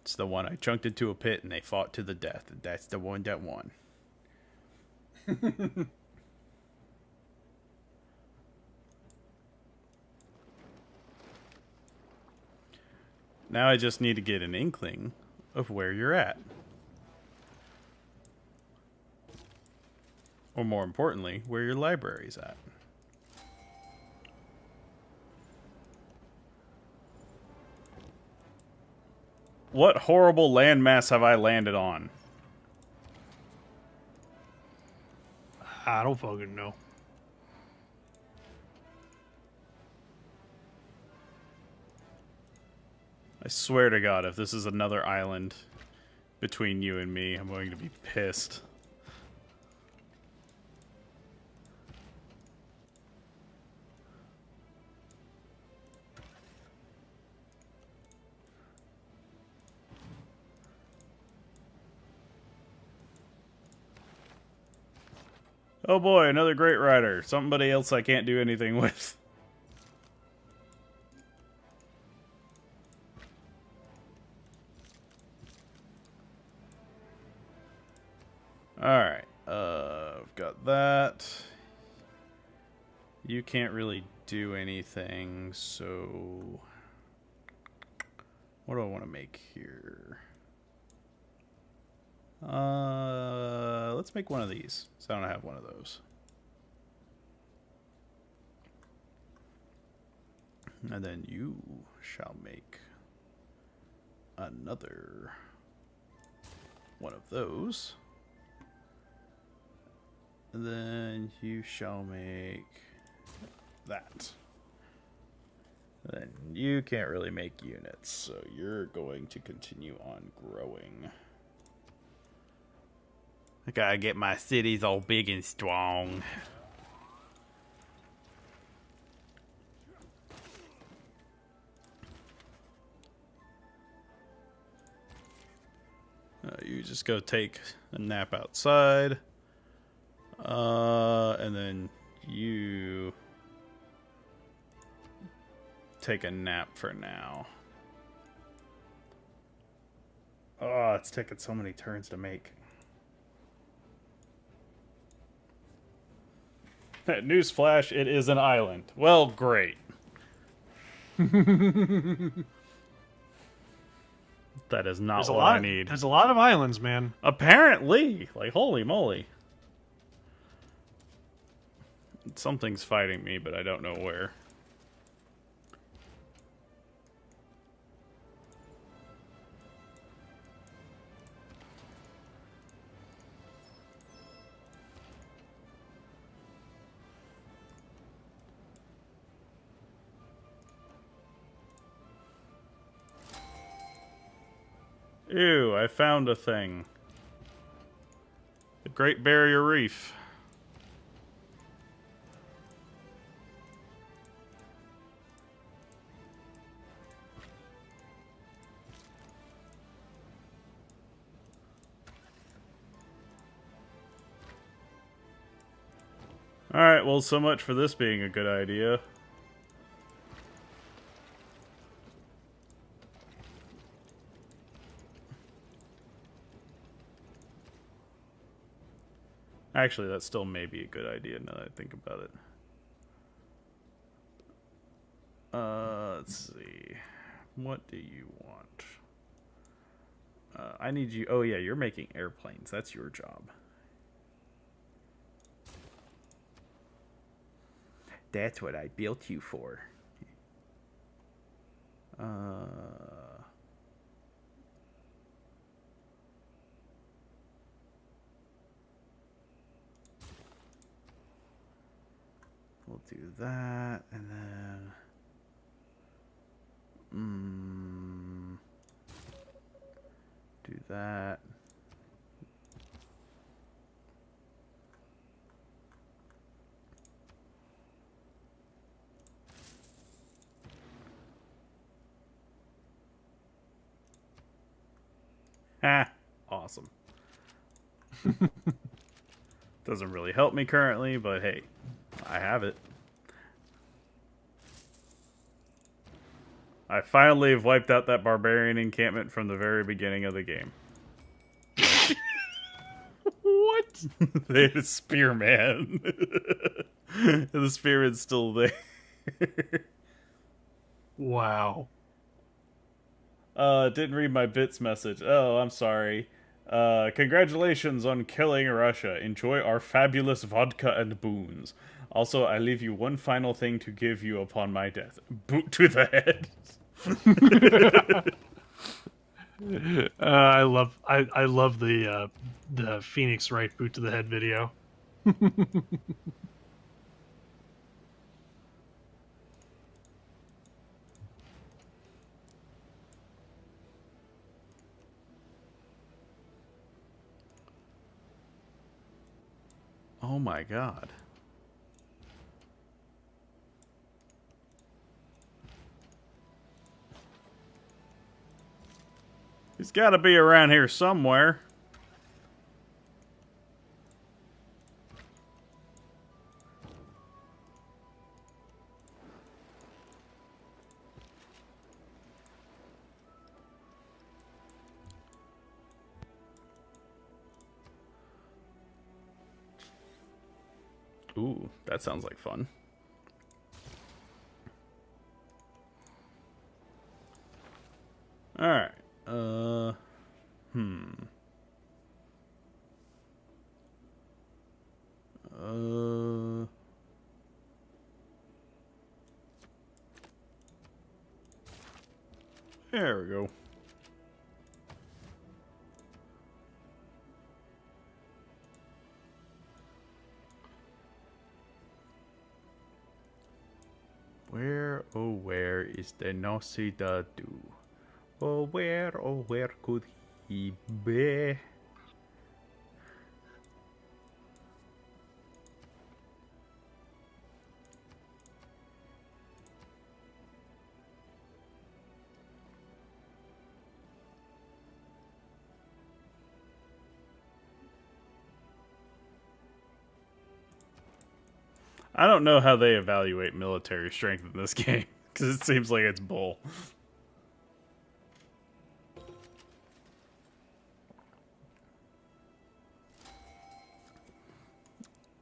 It's the one I chunked into a pit and they fought to the death. And that's the one that won. Now I just need to get an inkling of where you're at. Or more importantly, where your library's at. What horrible landmass have I landed on? I don't fucking know. I swear to God, if this is another island between you and me, I'm going to be pissed. Oh boy, another great rider. Somebody else I can't do anything with. Alright, I've got that. You can't really do anything, so... What do I want to make here? Let's make one of these. So I don't have one of those. And then you shall make another one of those. And then you shall make that. Then you can't really make units, so you're going to continue on growing. I gotta get my cities all big and strong. You just go take a nap outside. And then you take a nap for now. Oh, it's taking so many turns to make. Newsflash, it is an island. Well, great. That is not what I need. There's a lot of islands, man. Apparently. Like, holy moly. Something's fighting me, but I don't know where. Ew, I found a thing. The Great Barrier Reef. Alright, well, so much for this being a good idea. Actually, that still may be a good idea now that I think about it. Let's see. What do you want? I need you... Oh, yeah, you're making airplanes. That's your job. That's what I built you for. We'll do that, and then... do that. Ah, awesome. Doesn't really help me currently, but hey, I have it. I finally have wiped out that barbarian encampment from the very beginning of the game. What? They had a spearman. The spearman's still there. Wow. Didn't read my bits message. Oh, I'm sorry. Congratulations on killing Russia. Enjoy our fabulous vodka and boons. Also, I leave you one final thing to give you upon my death. Boot to the head. I love the Phoenix Wright boot to the head video. Oh my god. He's got to be around here somewhere. Ooh, that sounds like fun. All right. There we go. Where, oh where is the Nosidda do? Oh where could he be? I don't know how they evaluate military strength in this game, because it seems like it's bull.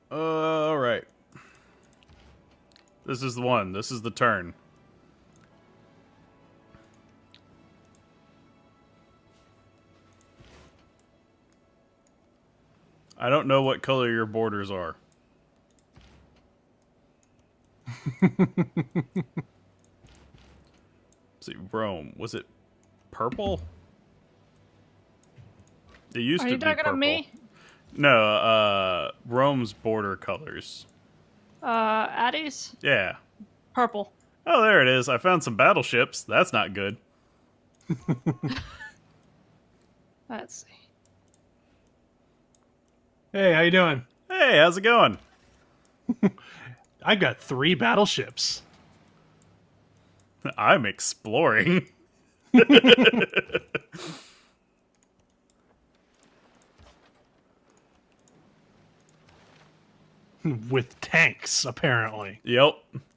Alright. This is the one. This is the turn. I don't know what color your borders are. See, Rome. Was it purple? It used to be purple. Are you talking to me? No, Rome's border colors. Addie's? Yeah. Purple. Oh, there it is. I found some battleships. That's not good. Let's see. Hey, how you doing? Hey, how's it going? I got 3 battleships. I'm exploring. with tanks, apparently. Yep.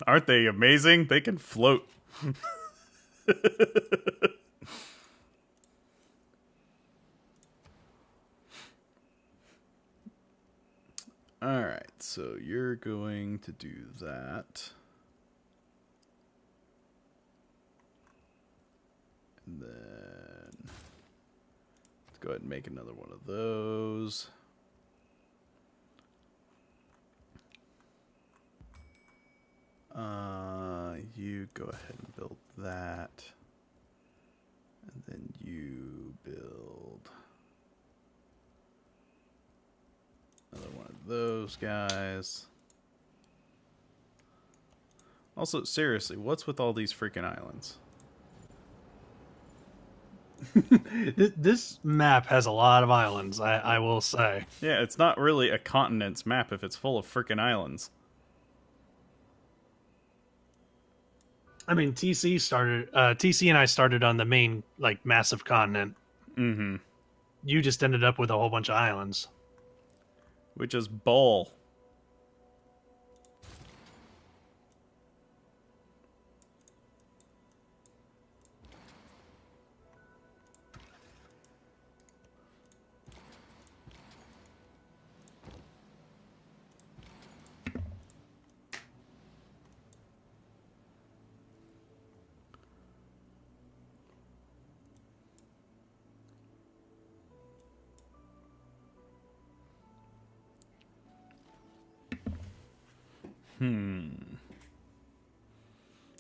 Aren't they amazing? They can float. Alright, so you're going to do that. And then let's go ahead and make another one of those. You go ahead and build that. And then you build another one of those guys. Also, seriously, what's with all these freaking islands? This map has a lot of islands, I will say. Yeah, it's not really a continent's map if it's full of freaking islands. I mean, TC and I started on the main, like, massive continent. Mm-hmm. You just ended up with a whole bunch of islands. Which is bull.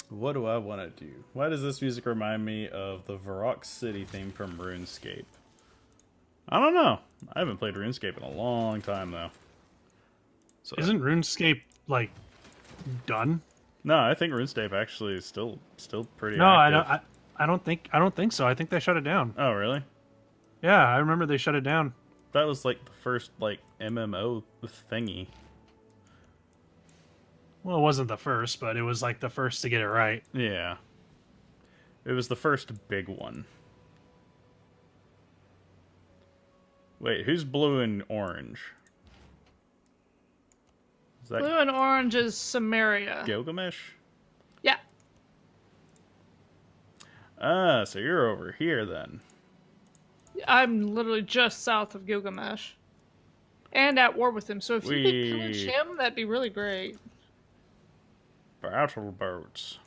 What do I want to do? Why does this music remind me of the Varrock City theme from RuneScape? I don't know. I haven't played RuneScape in a long time, though. So, Isn't RuneScape, like, done? no, I think RuneScape actually is still pretty No, active. I don't think so. I think they shut it down. Oh, really? Yeah, I remember they shut it down. That was like the first like MMO thingy. Well, it wasn't the first, but it was like the first to get it right. Yeah. It was the first big one. Wait, who's blue and orange? Is that Blue and orange is Samaria. Gilgamesh? Yeah. Ah, so you're over here then. I'm literally just south of Gilgamesh. And at war with him, so if you could pillage We- him, that'd be really great. Battle boats.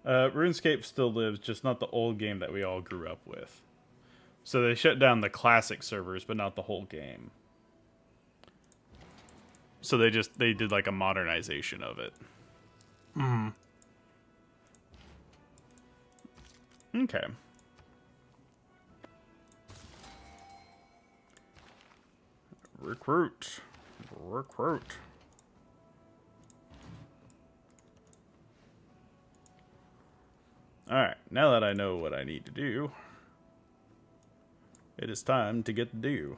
RuneScape still lives, just not the old game that we all grew up with. So they shut down the classic servers, but not the whole game. So they did like a modernization of it. Hmm. Okay. Recruit. Alright, now that I know what I need to do, it is time to get the do.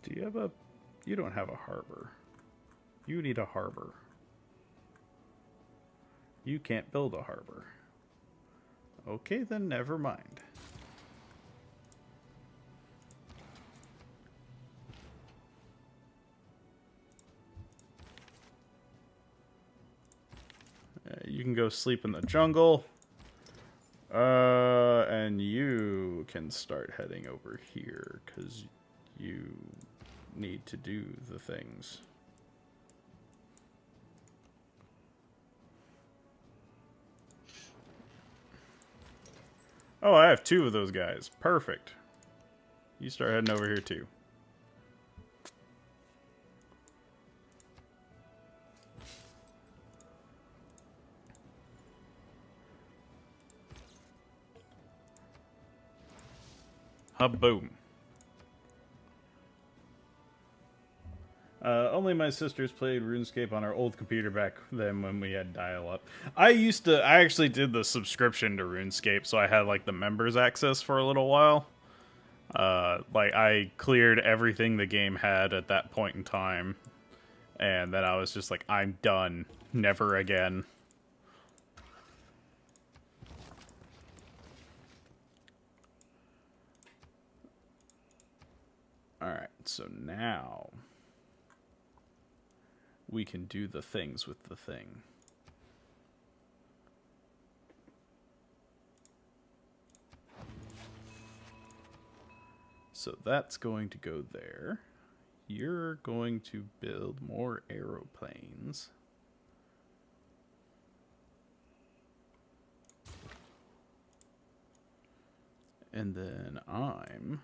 Do you have a... You don't have a harbor. You need a harbor. You can't build a harbor. Okay, then never mind. You can go sleep in the jungle. And you can start heading over here, because you need to do the things. Oh, I have two of those guys. Perfect. You start heading over here too. Boom. Oh only my sisters played RuneScape on our old computer back then when we had dial-up. I actually did the subscription to RuneScape, so I had like the members access for a little while. Like I cleared everything the game had at that point in time, and then I was just like, I'm done, never again. Alright, so now we can do the things with the thing. So that's going to go there. You're going to build more aeroplanes. And then I'm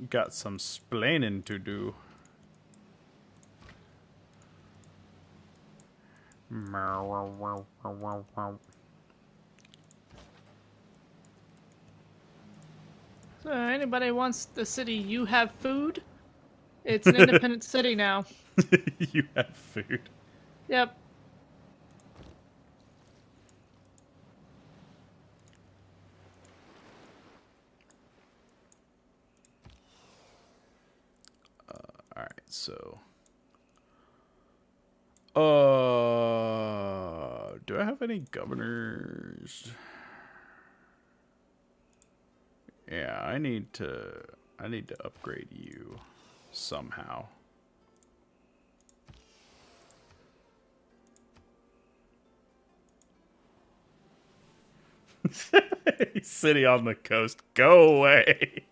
got some splaining to do. So anybody wants the city, you have food? It's an independent city now. You have food. Yep. Alright, so do I have any governors? Yeah, I need to upgrade you somehow. City on the coast, go away.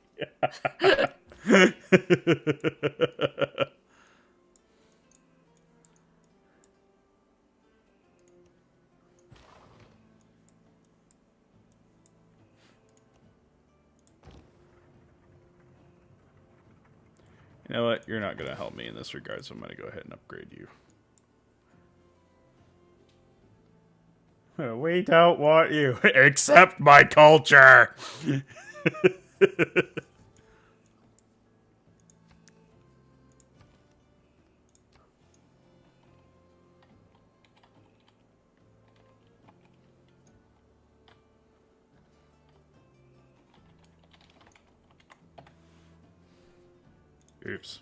You know what? You're not going to help me in this regard, so I'm going to go ahead and upgrade you. We don't want you. Accept my culture. Oops.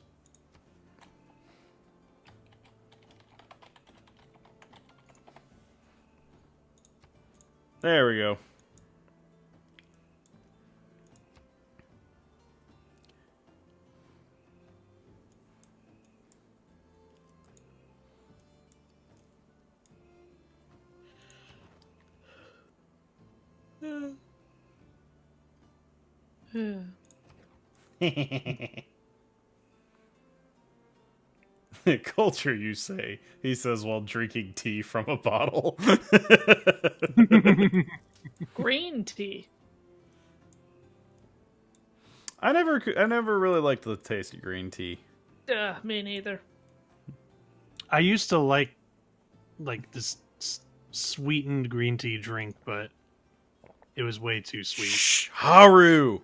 There we go. Culture, you say? He says while drinking tea from a bottle. Green tea. I never really liked the taste of green tea. Me neither. I used to like this sweetened green tea drink, but it was way too sweet. Shh, Haru.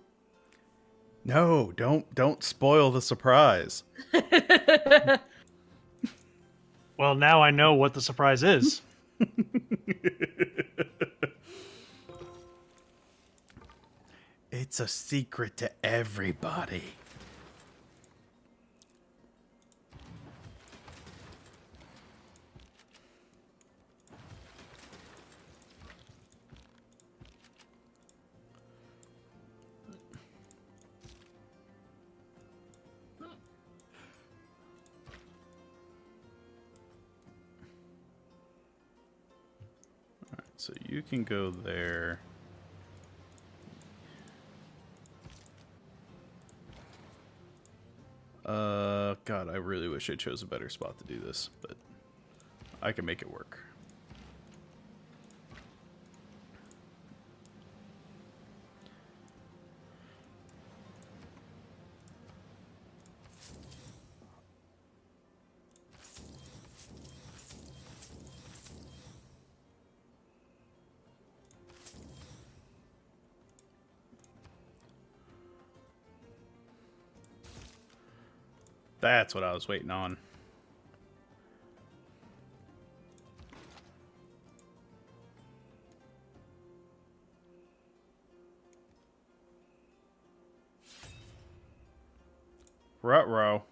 No, don't spoil the surprise. Well, now I know what the surprise is. It's a secret to everybody. So you can go there. God, I really wish I chose a better spot to do this, but I can make it work. That's what I was waiting on. Ruh-roh.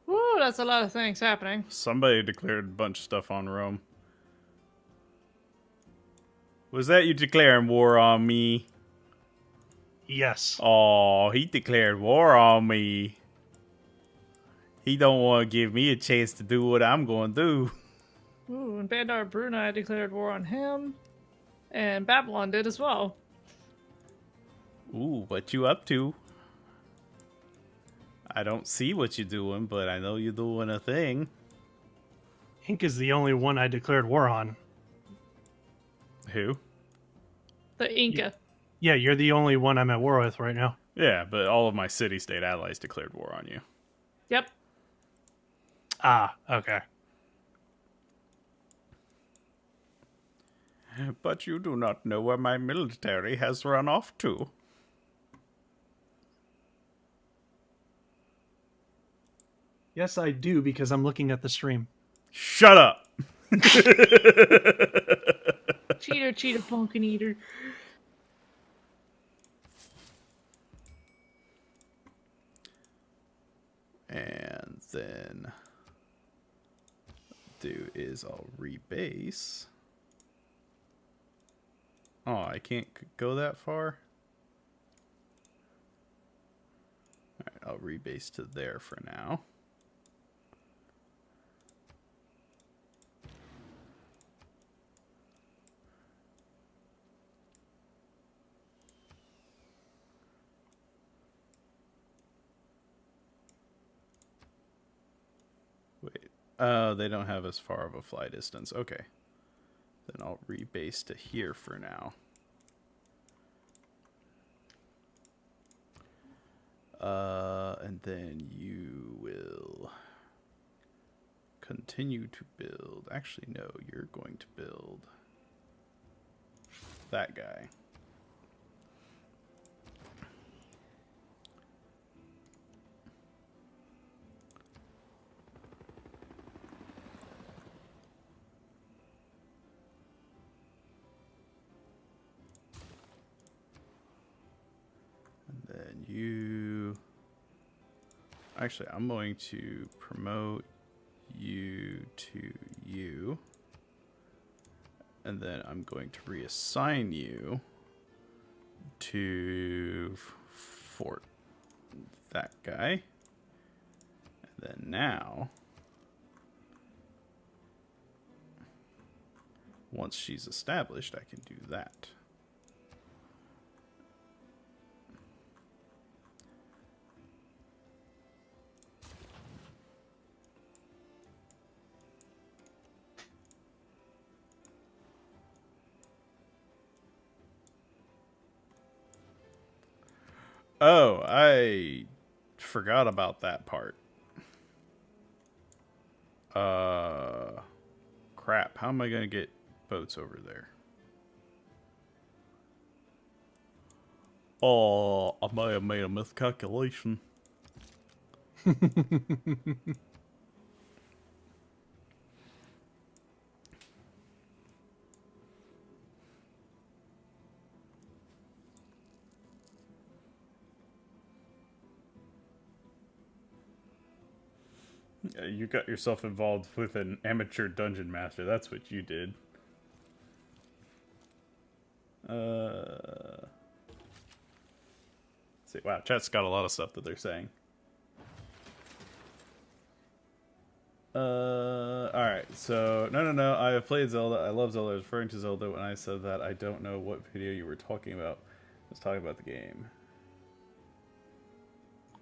Woo, that's a lot of things happening. Somebody declared a bunch of stuff on Rome. Was that you declaring war on me? Yes. Oh, he declared war on me. He don't want to give me a chance to do what I'm going to do. Ooh, and Bandar Brunei declared war on him. And Babylon did as well. Ooh, what you up to? I don't see what you're doing, but I know you're doing a thing. Ink is the only one I declared war on. Who? The Inca. Yeah, you're the only one I'm at war with right now. Yeah, but all of my city-state allies declared war on you. Yep. Ah, okay. But you do not know where my military has run off to. Yes, I do, because I'm looking at the stream. Shut up! Cheater, pumpkin eater. And then do is I'll rebase. Oh, I can't go that far? Alright, I'll rebase to there for now. Wait. They don't have as far of a fly distance. Okay. Then I'll rebase to here for now. And then you will continue to build. Actually, no, you're going to build that guy. Then you... Actually, I'm going to promote you to you. And then I'm going to reassign you to Fort that guy. And then now, once she's established, I can do that. Oh, I forgot about that part. Crap. How am I going to get boats over there? Oh, I may have made a miscalculation. You got yourself involved with an amateur dungeon master. That's what you did. See, wow, chat's got a lot of stuff that they're saying. Alright, so, no, I have played Zelda. I love Zelda. I was referring to Zelda when I said that. I don't know what video you were talking about. I was talking about the game.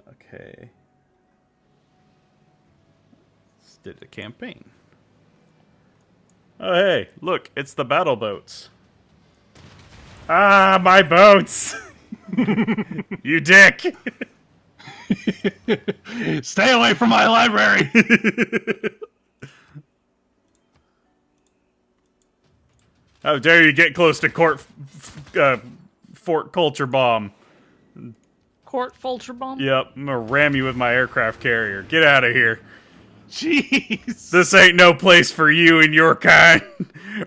Okay. Did a campaign. Oh, hey, look, it's the battle boats. Ah, my boats! You dick! Stay away from my library! How dare you get close to Fort Culture Bomb. Court Fulcher-bomb? Yep, I'm gonna ram you with my aircraft carrier. Get out of here. Jeez. This ain't no place for you and your kind.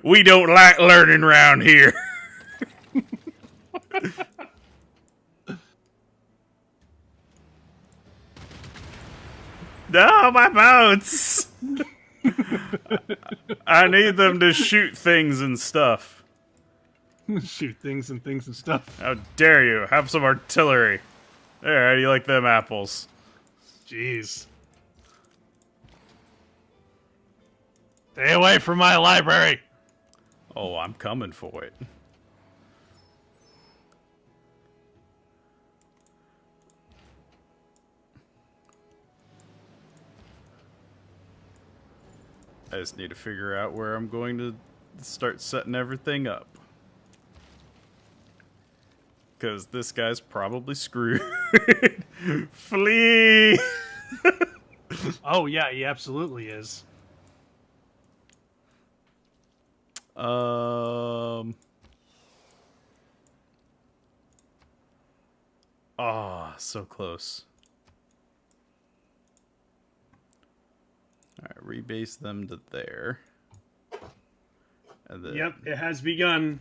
We don't like learning around here. No, my boats! I need them to shoot things and stuff. Shoot things and stuff. How dare you? Have some artillery. There, how do you like them apples? Jeez. Stay away from my library. Oh, I'm coming for it. I just need to figure out where I'm going to start setting everything up. Because this guy's probably screwed. Flee! Oh, yeah, he absolutely is. Oh, so close. Alright, rebase them to there. And then... Yep, it has begun.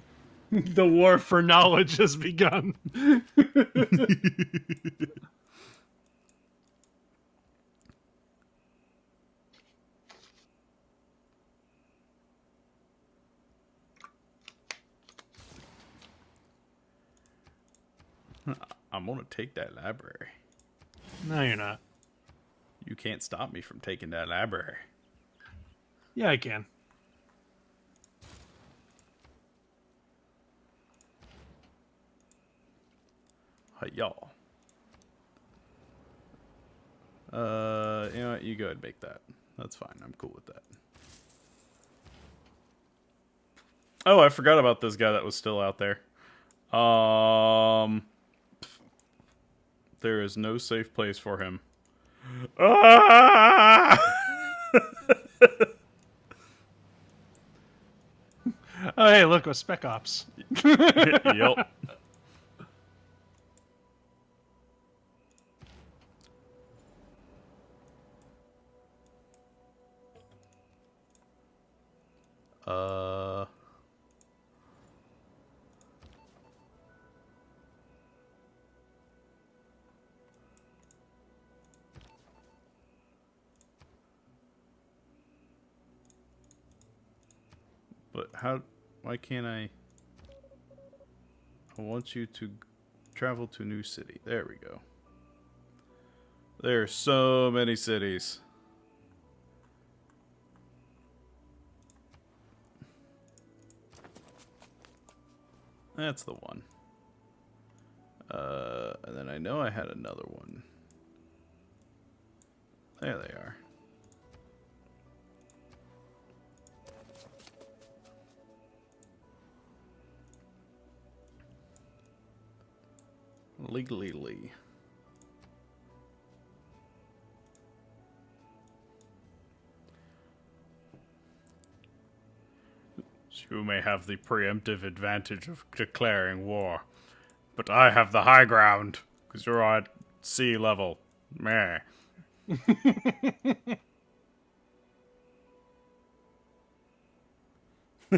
The war for knowledge has begun. I'm gonna take that library. No, you're not. You can't stop me from taking that library. Yeah, I can. Hey, y'all. You know what? You go ahead and make that. That's fine. I'm cool with that. Oh, I forgot about this guy that was still out there. There is no safe place for him. Ah! Oh, hey, look, a Spec Ops. Yep. But how... Why can't I... I want you to travel to new city. There we go. There are so many cities. That's the one. And then I know I had another one. There they are. Legally. You may have the preemptive advantage of declaring war, but I have the high ground, because you're at sea level. Meh.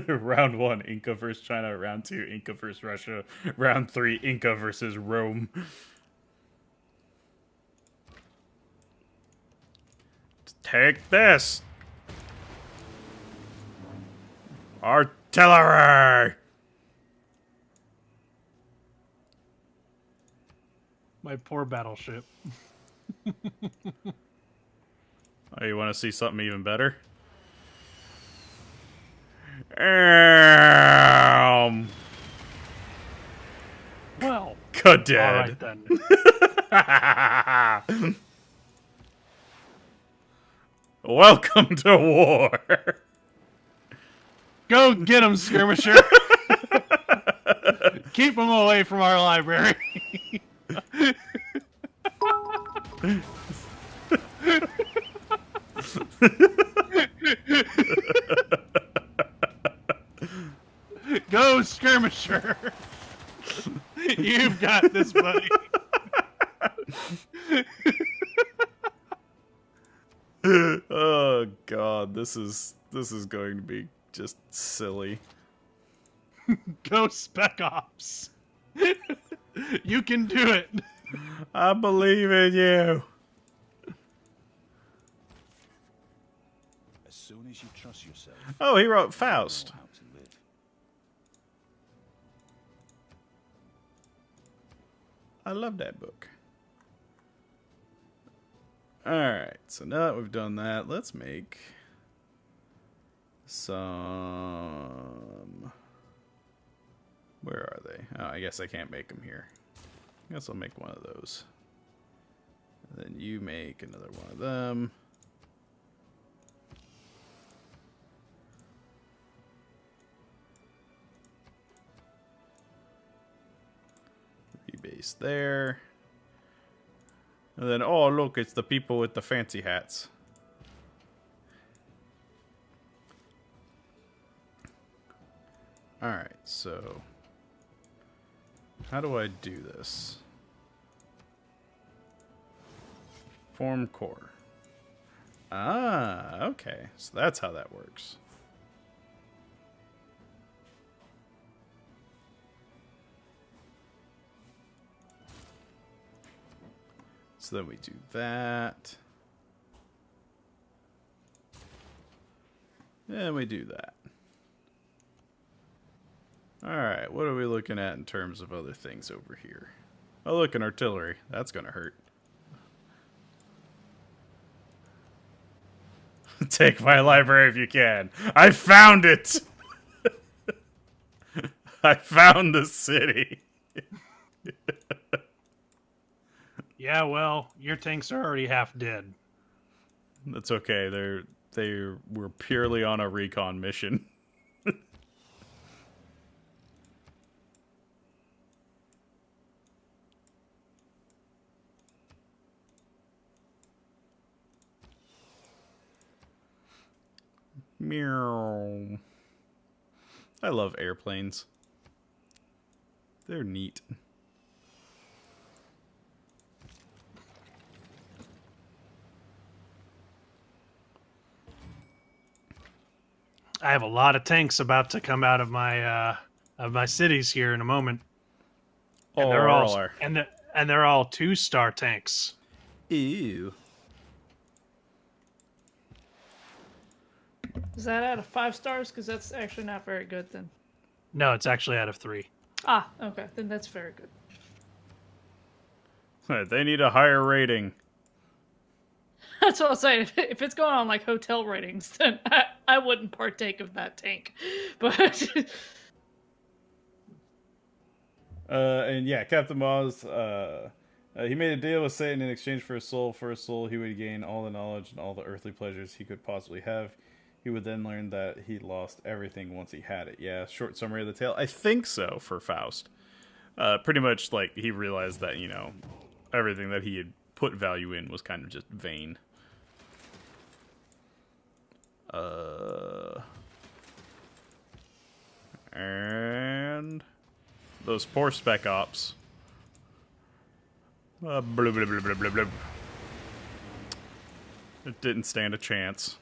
Round 1, Inca versus China. Round 2, Inca versus Russia. Round 3, Inca versus Rome. Take this! Artillery! My poor battleship. Oh, you want to see something even better? Well, Good dead. all right then. Welcome to war. Go get him, skirmisher. Keep him away from our library. Go, skirmisher. You've got this, buddy. This is going to be just silly. Go Spec Ops. You can do it. I believe in you. As soon as you trust yourself, Oh, he wrote you Faust. know how to live. I love that book. Alright, so now that we've done that, let's make some... Where are they? Oh, I guess I can't make them here. I guess I'll make one of those. And then you make another one of them. Rebase there. And then, oh, look, it's the people with the fancy hats. Alright, so... how do I do this? Form core. Ah, okay. So that's how that works. So then we do that. And we do that. Alright, what are we looking at in terms of other things over here? Oh, look, an artillery. That's gonna hurt. Take my library if you can. I found it! I found the city. Yeah, well, your tanks are already half dead. That's okay. They were purely on a recon mission. Meow. I love airplanes. They're neat. I have a lot of tanks about to come out of my cities here in a moment. And they're all and they're all 2-star tanks. Ew. Is that out of 5 stars? Because that's actually not very good then. No, it's actually out of 3. Ah, okay. Then that's very good. They need a higher rating. That's what I'm saying. If it's going on like hotel ratings, then I wouldn't partake of that tank. But And yeah, Captain Maz, he made a deal with Satan in exchange for a soul. For a soul, he would gain all the knowledge and all the earthly pleasures he could possibly have. He would then learn that he lost everything once he had it. Yeah, short summary of the tale. I think so for Faust. Pretty much, like, he realized that, you know, everything that he had put value in was kind of just vain. And those poor Spec Ops. Blah, blah, blah, blah, blah, blah. It didn't stand a chance.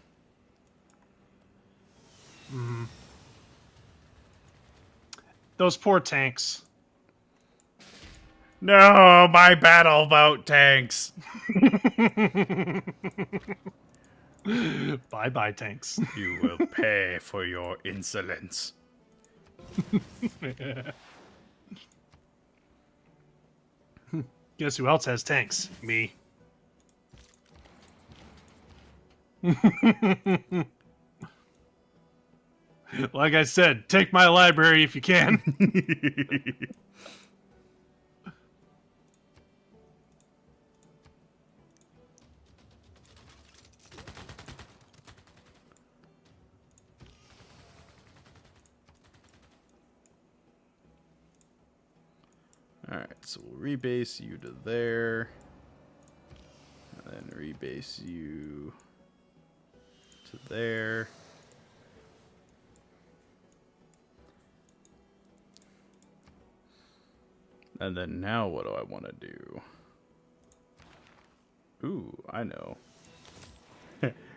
Those poor tanks. No, my battle boat tanks. Bye-bye, tanks. You will pay for your insolence. Guess who else has tanks? Me. Like I said, take my library if you can. Alright, so we'll rebase you to there. And then rebase you to there. And then now what do I want to do? Ooh, I know.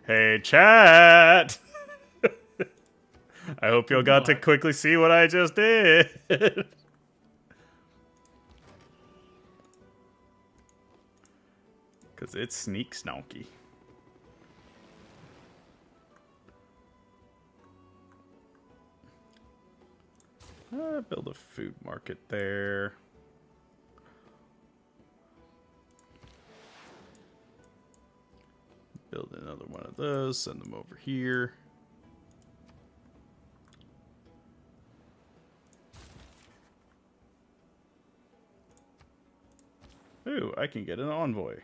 Hey, chat! I hope you got to quickly see what I just did. Because it's sneak snonky. Build a food market there. Build another one of those, send them over here. Ooh, I can get an envoy.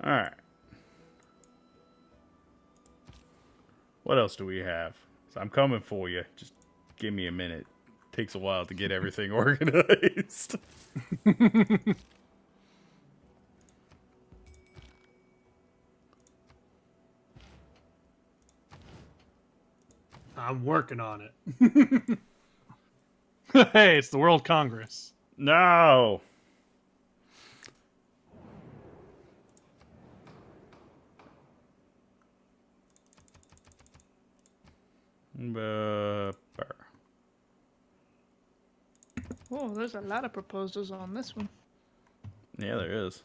Alright. What else do we have? So I'm coming for you. Just give me a minute. Takes a while to get everything organized. I'm working on it. Hey, it's the World Congress. No! Oh, there's a lot of proposals on this one. Yeah, there is.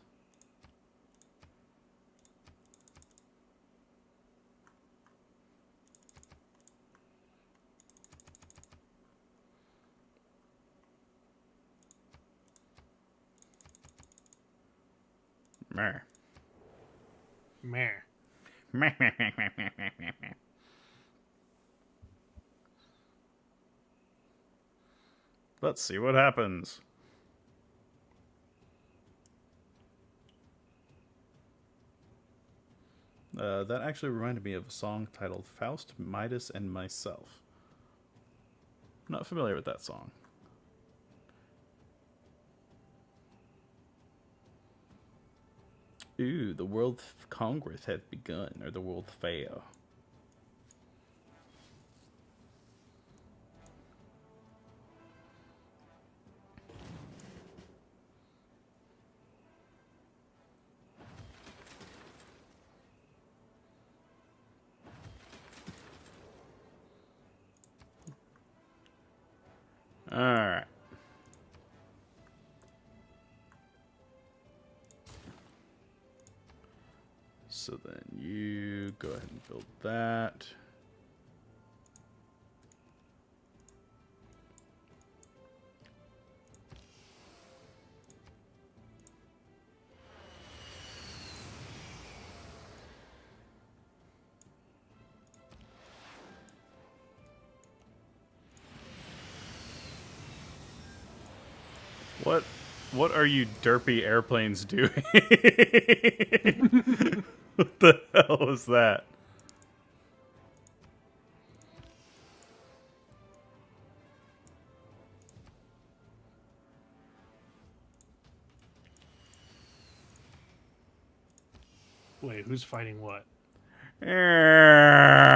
Meh. Meh. Let's see what happens. That actually reminded me of a song titled Faust, Midas, and Myself. I'm not familiar with that song. Ooh, the World Congress has begun, or the World Fair. Alright. So then you go ahead and build that. What are you derpy airplanes doing? What the hell was that? Wait, who's fighting what? Ow.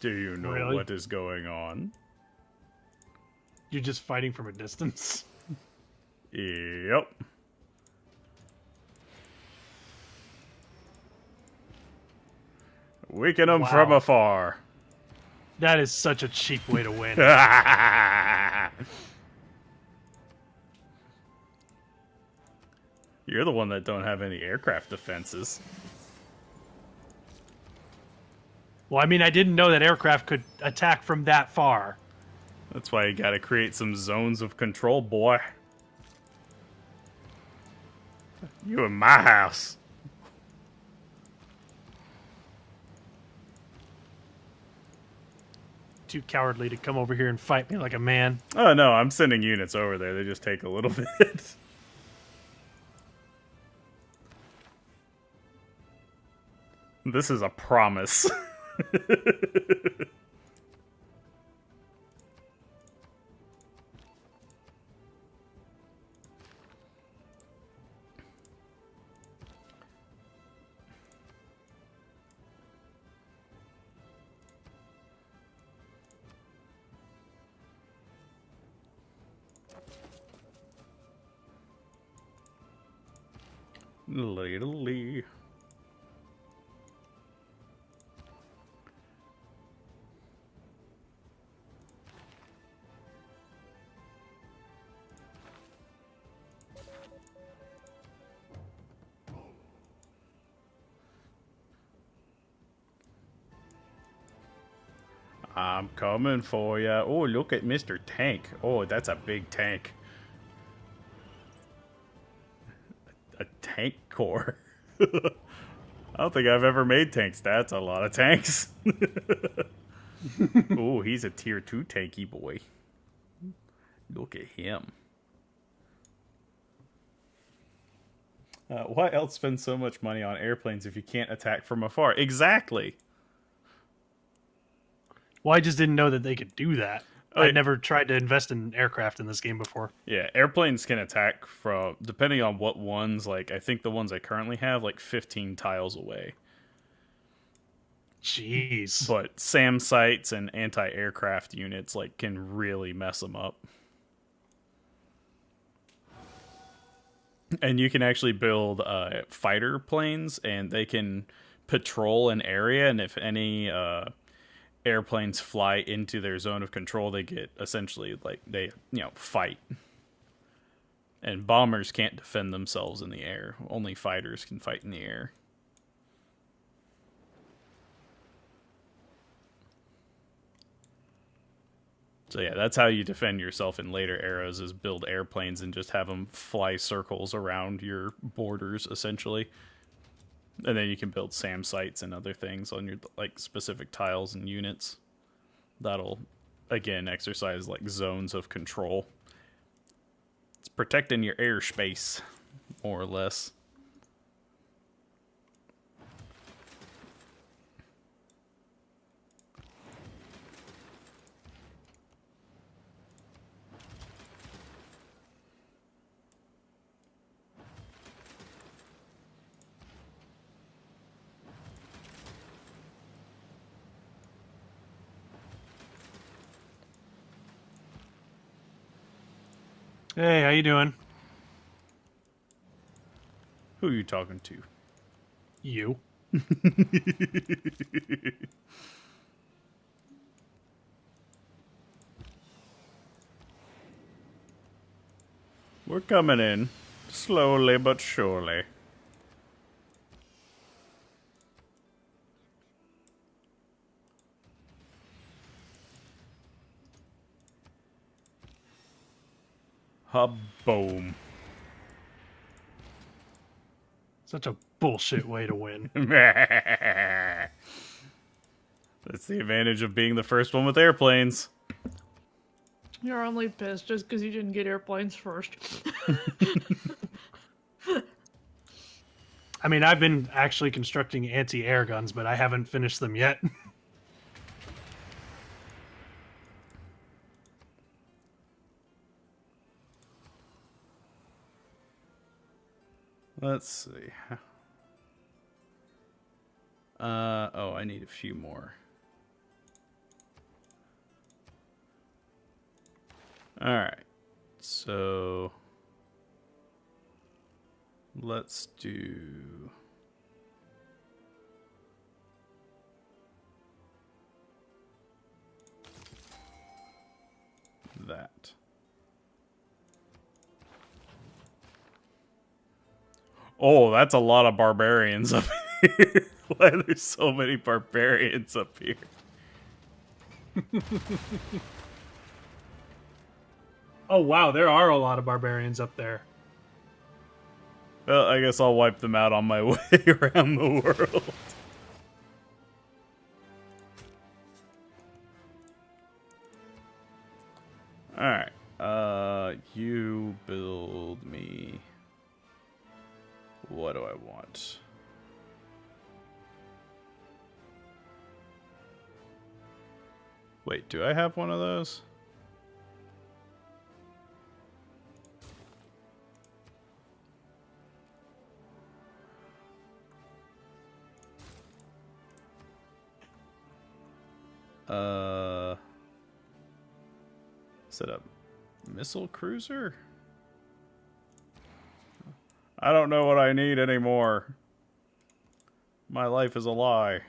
Do you know Really? what is going on? You're just fighting from a distance? Yep. Weaken them from Wow. afar. That is such a cheap way to win. You're the one that don't have any aircraft defenses. Well, I mean, I didn't know that aircraft could attack from that far. That's why you gotta create some zones of control, boy. You in my house. Too cowardly to come over here and fight me like a man. Oh no, I'm sending units over there. They just take a little bit. This is a promise. Lately. I'm coming for ya. Oh, look at Mr. Tank. Oh, that's a big tank. A tank core. I don't think I've ever made tanks. That's a lot of tanks. Oh, he's a tier 2 tanky boy. Look at him. Why else spend so much money on airplanes if you can't attack from afar? Exactly. Well, I just didn't know that they could do that. Oh, I'd never tried to invest in aircraft in this game before. Yeah, airplanes can attack from, depending on what ones, like, I think the ones I currently have, like, 15 tiles away. Jeez. But SAM sites and anti-aircraft units, like, can really mess them up. And you can actually build fighter planes, and they can patrol an area, and if any airplanes fly into their zone of control, they get essentially, like, they, fight. And bombers can't defend themselves in the air. Only fighters can fight in the air. So yeah, that's how you defend yourself in later eras, is build airplanes and just have them fly circles around your borders, essentially. And then you can build SAM sites and other things on your, like, specific tiles and units. That'll, again, exercise, like, zones of control. It's protecting your airspace, more or less. Hey, how you doing? Who are you talking to? You. We're coming in. Slowly but surely. Boom. Such a bullshit way to win. That's the advantage of being the first one with airplanes. You're only pissed just because you didn't get airplanes first. I mean, I've been actually constructing anti-air guns, but I haven't finished them yet. Let's see. Oh, I need a few more. Alright. So let's do that. Oh, that's a lot of barbarians up here. Why there's so many barbarians up here? Oh, wow, there are a lot of barbarians up there. Well, I guess I'll wipe them out on my way around the world. Alright. You build me... What do I want? Wait, do I have one of those? Is it a missile cruiser? I don't know what I need anymore. My life is a lie.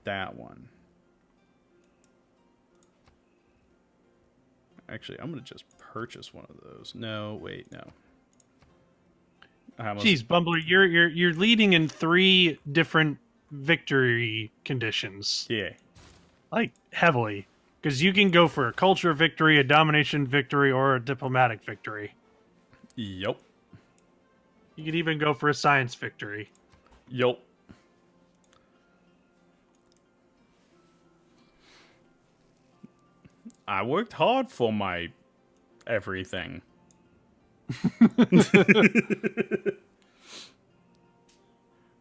That one. Actually, I'm gonna just purchase one of those. No, wait, no. Jeez, Bumblure, you're leading in 3 different victory conditions. Yeah. Like, heavily. Because you can go for a culture victory, a domination victory, or a diplomatic victory. Yup. You could even go for a science victory. Yup. I worked hard for my everything.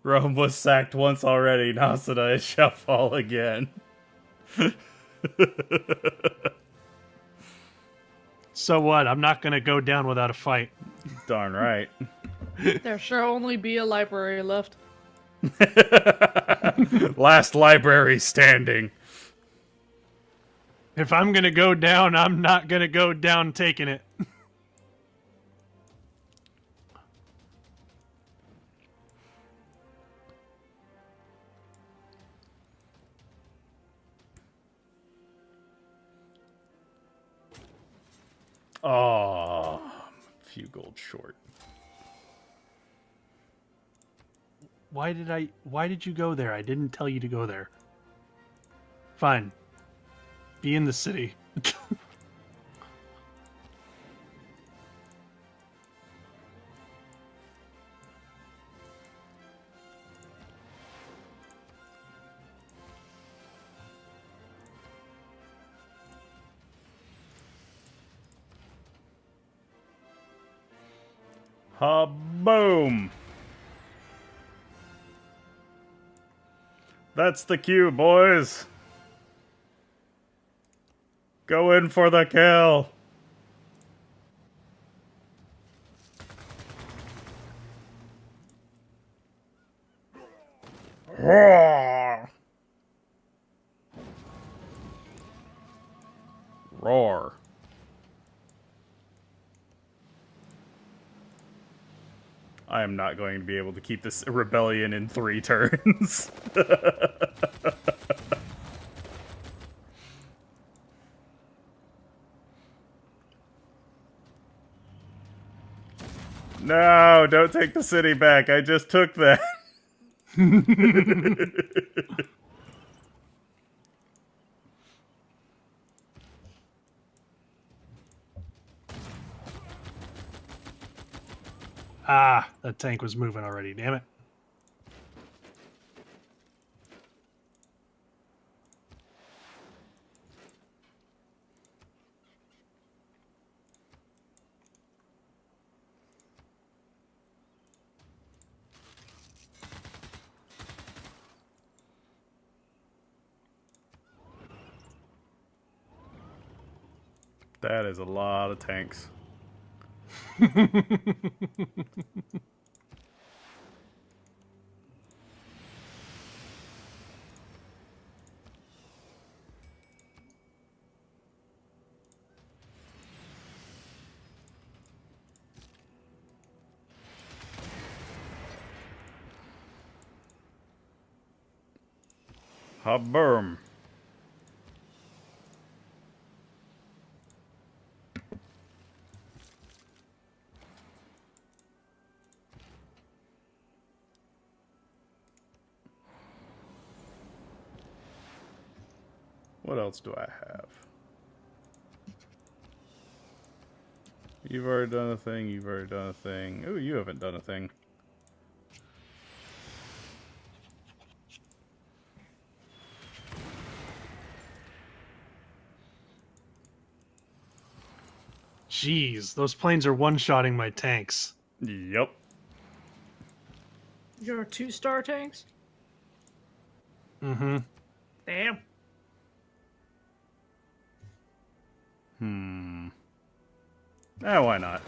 Rome was sacked once already. Nosidda, it shall fall again. So what? I'm not going to go down without a fight. Darn right. There shall only be a library left. Last library standing. If I'm going to go down, I'm not going to go down taking it. Oh, a few gold short. Why did you go there? I didn't tell you to go there. Fine. Be in the city. Ha-boom! That's the cue, boys. Go in for the kill. Roar! Roar. I am not going to be able to keep this rebellion in 3 turns. No, don't take the city back. I just took that. Ah, that tank was moving already, damn it. That is a lot of tanks. Ha-boom. What else do I have? You've already done a thing, you've already done a thing. Ooh, you haven't done a thing. Jeez, those planes are one-shotting my tanks. Yep. Your 2-star tanks? Mm-hmm. Damn. Why not?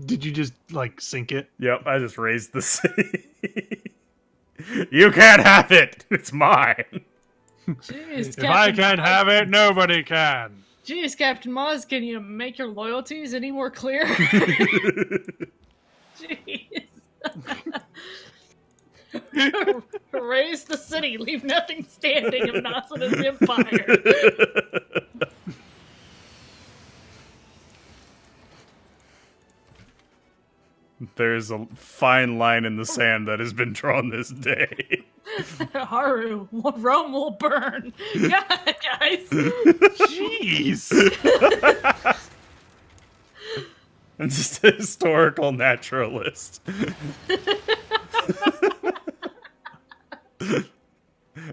Did you just like sink it? Yep, I just raised the city. You can't have it. It's mine. Jeez, If I can't have it, nobody can. Jeez, Captain Moz, can you make your loyalties any more clear? Jeez. Raise the city, leave nothing standing of Nosida's empire. There's a fine line in the sand that has been drawn this day. Haru, Rome will burn. God, guys. Jeez. I'm just a historical naturalist.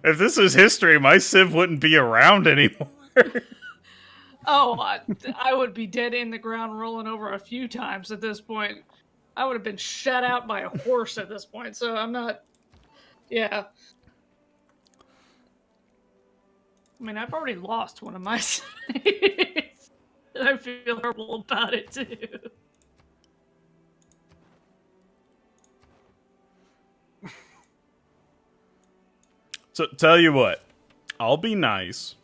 If this was history, my Civ wouldn't be around anymore. Oh, I would be dead in the ground rolling over a few times at this point. I would have been shut out by a horse at this point, so I'm not... Yeah. I mean, I've already lost one of my cities. And I feel horrible about it, too. So, tell you what. I'll be nice.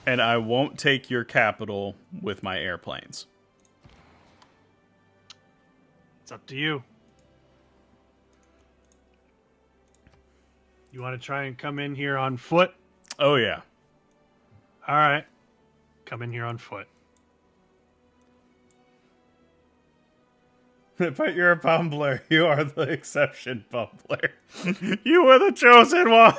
And I won't take your capital with my airplanes. It's up to you. You want to try and come in here on foot? Oh, yeah. All right. Come in here on foot. But you're a Bumblure. You are the exception, Bumblure. You were the chosen one.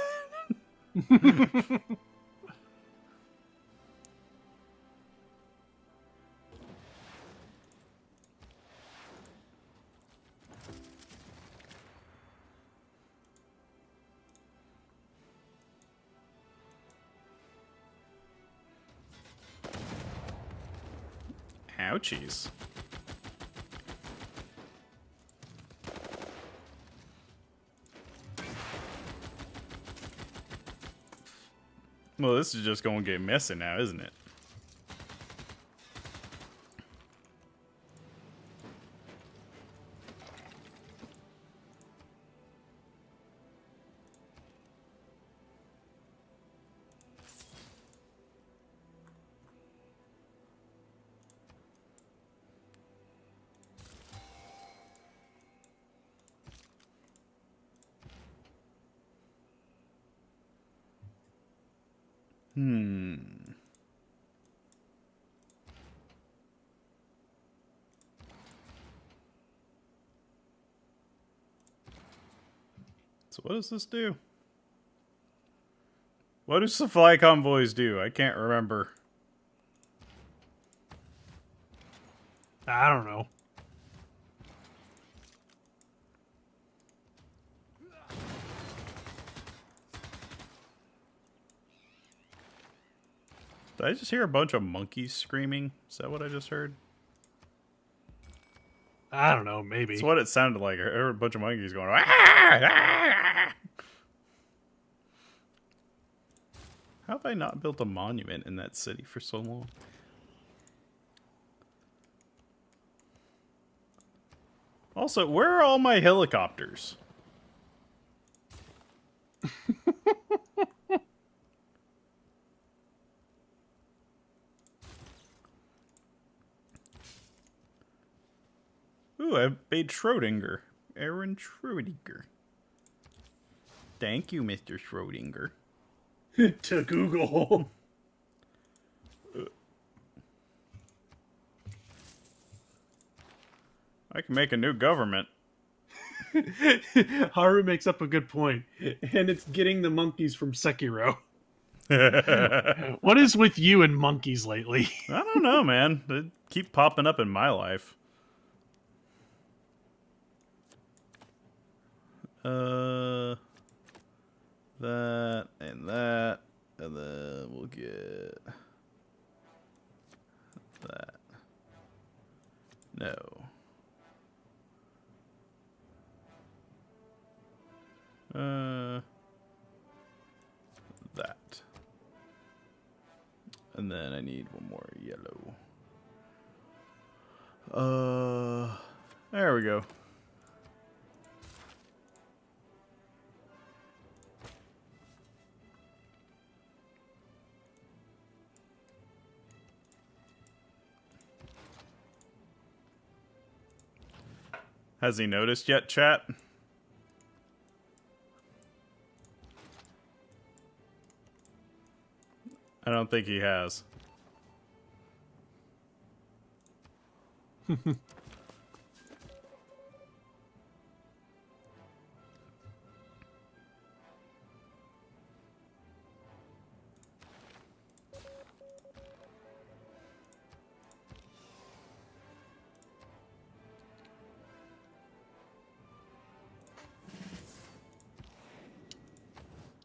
Ouchies. Well, this is just going to get messy now, isn't it? So what does this do? What do supply convoys do? I can't remember. I don't know. Did I just hear a bunch of monkeys screaming? Is that what I just heard? I don't know. Maybe. That's what it sounded like. I heard a bunch of monkeys going, "Ah! Ah!" How have I not built a monument in that city for so long? Also, where are all my helicopters? Ooh, I made Schrodinger. Aaron Schrodinger. Thank you, Mr. Schrodinger. To Google. I can make a new government. Haru makes up a good point, and it's getting the monkeys from Sekiro. What is with you and monkeys lately? I don't know, man. They keep popping up in my life. That, and then we'll get that. No. That. And then I need one more yellow. There we go. Has he noticed yet, chat? I don't think he has.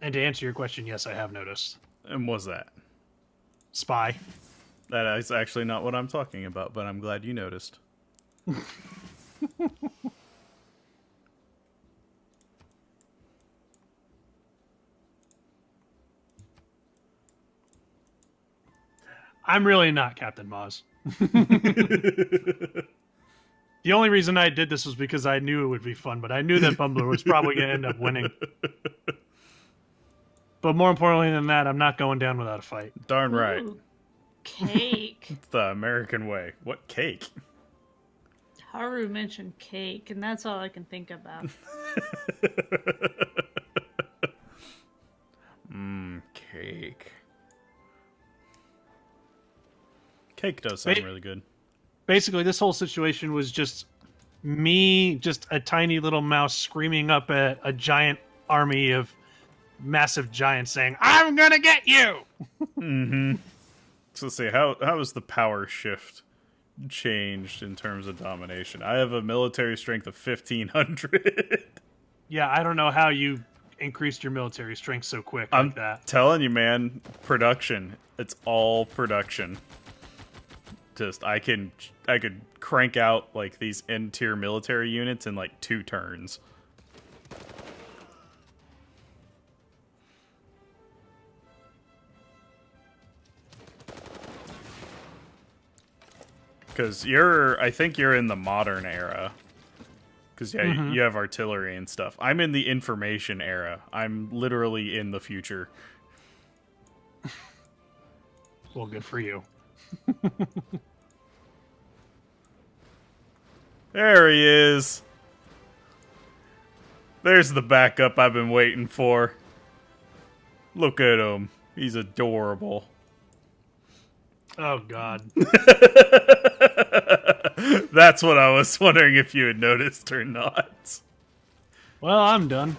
And to answer your question, yes, I have noticed. And what's that? Spy. That is actually not what I'm talking about, but I'm glad you noticed. I'm really not Captain Maz. The only reason I did this was because I knew it would be fun, but I knew that Bumblure was probably going to end up winning. But more importantly than that, I'm not going down without a fight. Darn right. Ooh, cake. It's the American way. What cake? Haru mentioned cake, and that's all I can think about. Cake. Cake does sound really good. Basically, this whole situation was just me, just a tiny little mouse screaming up at a giant army of massive giants saying, "I'm gonna get you!" Mm-hmm. So let's see, how is the power shift changed in terms of domination? I have a military strength of 1,500. Yeah, I don't know how you increased your military strength so quick I'm like that. telling you, man, production. It's all production. Just I could crank out like these end-tier military units in like 2 turns. Because I think you're in the modern era. Because yeah, you have artillery and stuff. I'm in the information era. I'm literally in the future. Well, good for you. There he is. There's the backup I've been waiting for. Look at him. He's adorable. Oh, God. That's what I was wondering if you had noticed or not. Well, I'm done.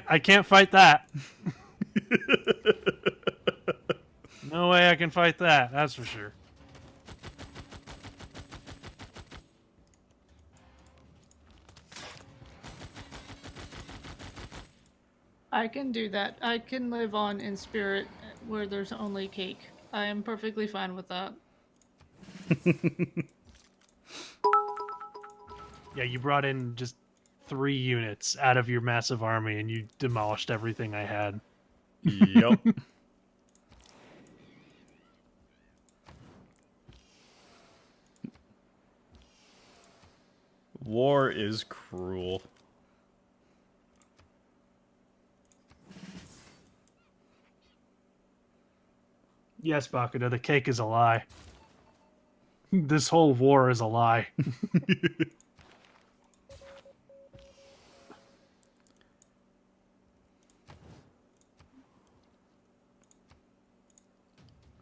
I can't fight that. No way I can fight that, that's for sure. I can do that. I can live on in spirit where there's only cake. I am perfectly fine with that. Yeah, you brought in just 3 units out of your massive army and you demolished everything I had. Yep. War is cruel. Yes, Bakuda, the cake is a lie. This whole war is a lie.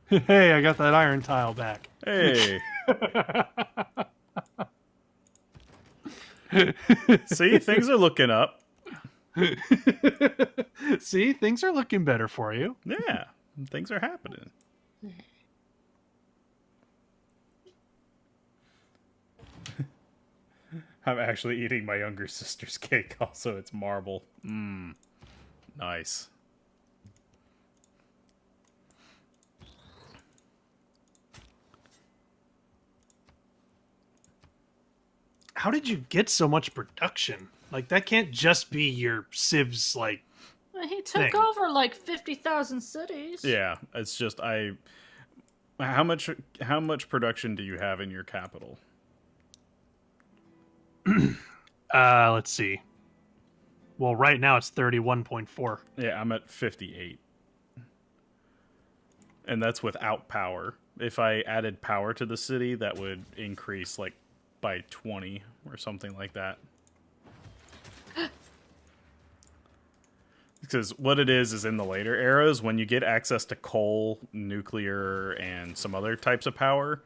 Hey, I got that iron tile back. Hey. See, things are looking up. See, things are looking better for you. Yeah, things are happening. I'm actually eating my younger sister's cake. Also, it's marble. Mmm. Nice. How did you get so much production? Like, that can't just be your Civ's, like... He took over like 50,000 cities. Yeah, it's just How much production do you have in your capital? Let's see. Well, right now it's 31.4. Yeah, I'm at 58. And that's without power. If I added power to the city, that would increase like by 20 or something like that. Because what it is in the later eras, when you get access to coal, nuclear, and some other types of power,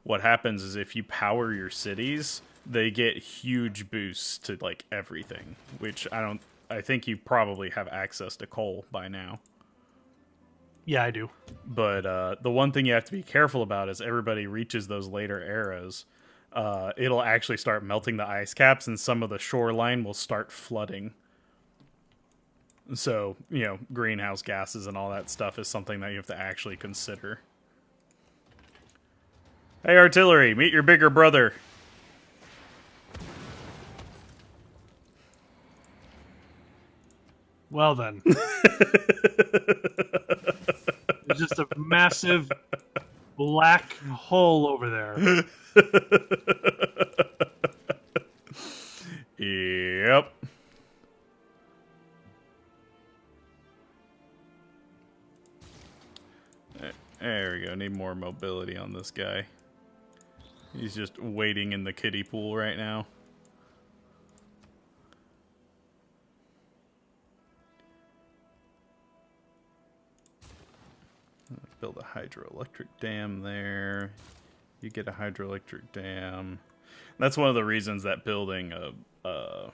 what happens is if you power your cities, they get huge boosts to like everything. Which I think you probably have access to coal by now. Yeah, I do. But the one thing you have to be careful about is everybody reaches those later eras, it'll actually start melting the ice caps, and some of the shoreline will start flooding. So, greenhouse gases and all that stuff is something that you have to actually consider. Hey, artillery, meet your bigger brother. Well then. There's just a massive black hole over there. Yep. There we go. Need more mobility on this guy. He's just waiting in the kiddie pool right now. Build a hydroelectric dam there. You get a hydroelectric dam. That's one of the reasons that building I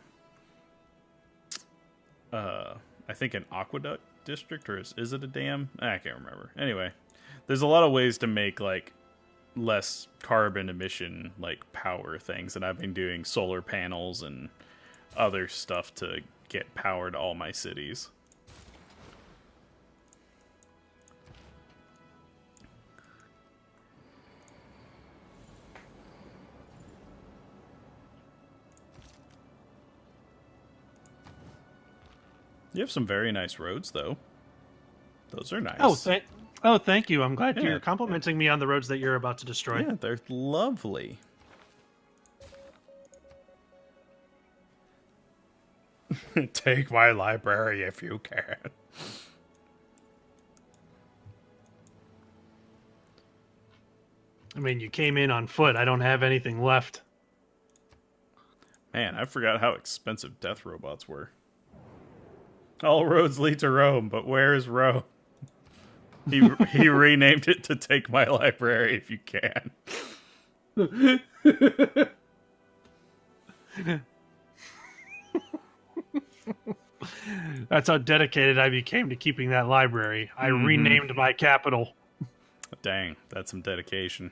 think an aqueduct district, or is it a dam? I can't remember. Anyway, there's a lot of ways to make like less carbon emission like power things, and I've been doing solar panels and other stuff to get power to all my cities. You have some very nice roads, though. Those are nice. Oh, thank you. I'm glad Yeah. you're complimenting me on the roads that you're about to destroy. Yeah, they're lovely. Take my library if you can. I mean, you came in on foot. I don't have anything left. Man, I forgot how expensive death robots were. All roads lead to Rome, but where is Rome? He renamed it to Take My Library if you can. That's how dedicated I became to keeping that library. I renamed my capital. Dang, that's some dedication.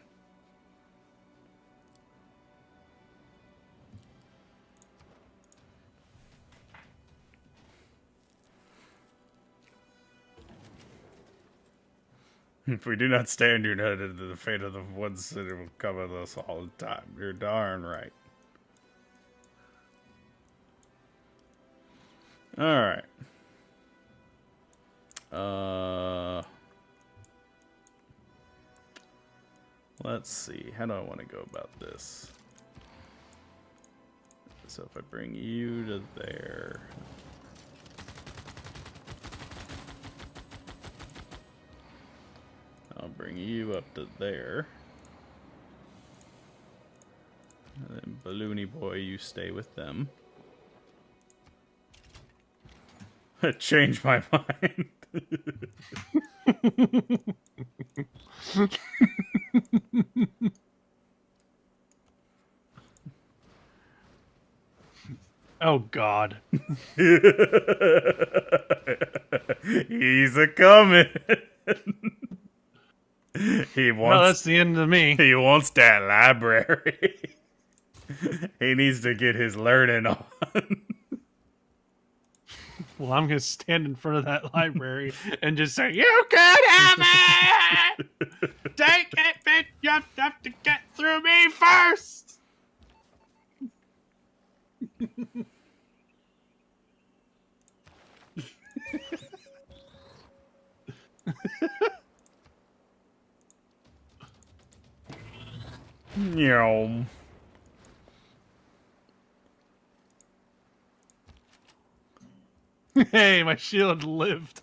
If we do not stand united, the fate of the one city will cover us all the time. You're darn right. Alright. Let's see. How do I want to go about this? So if I bring you to there... I'll bring you up to there. And then Balloony Boy, you stay with them. Change my mind. Oh, God. He's a coming. He wants. Well, that's the end of me. He wants that library. He needs to get his learning on. Well, I'm going to stand in front of that library and just say, "You can have it! Take it, bitch! You have to get through me first!" Meow. Hey, my shield lived.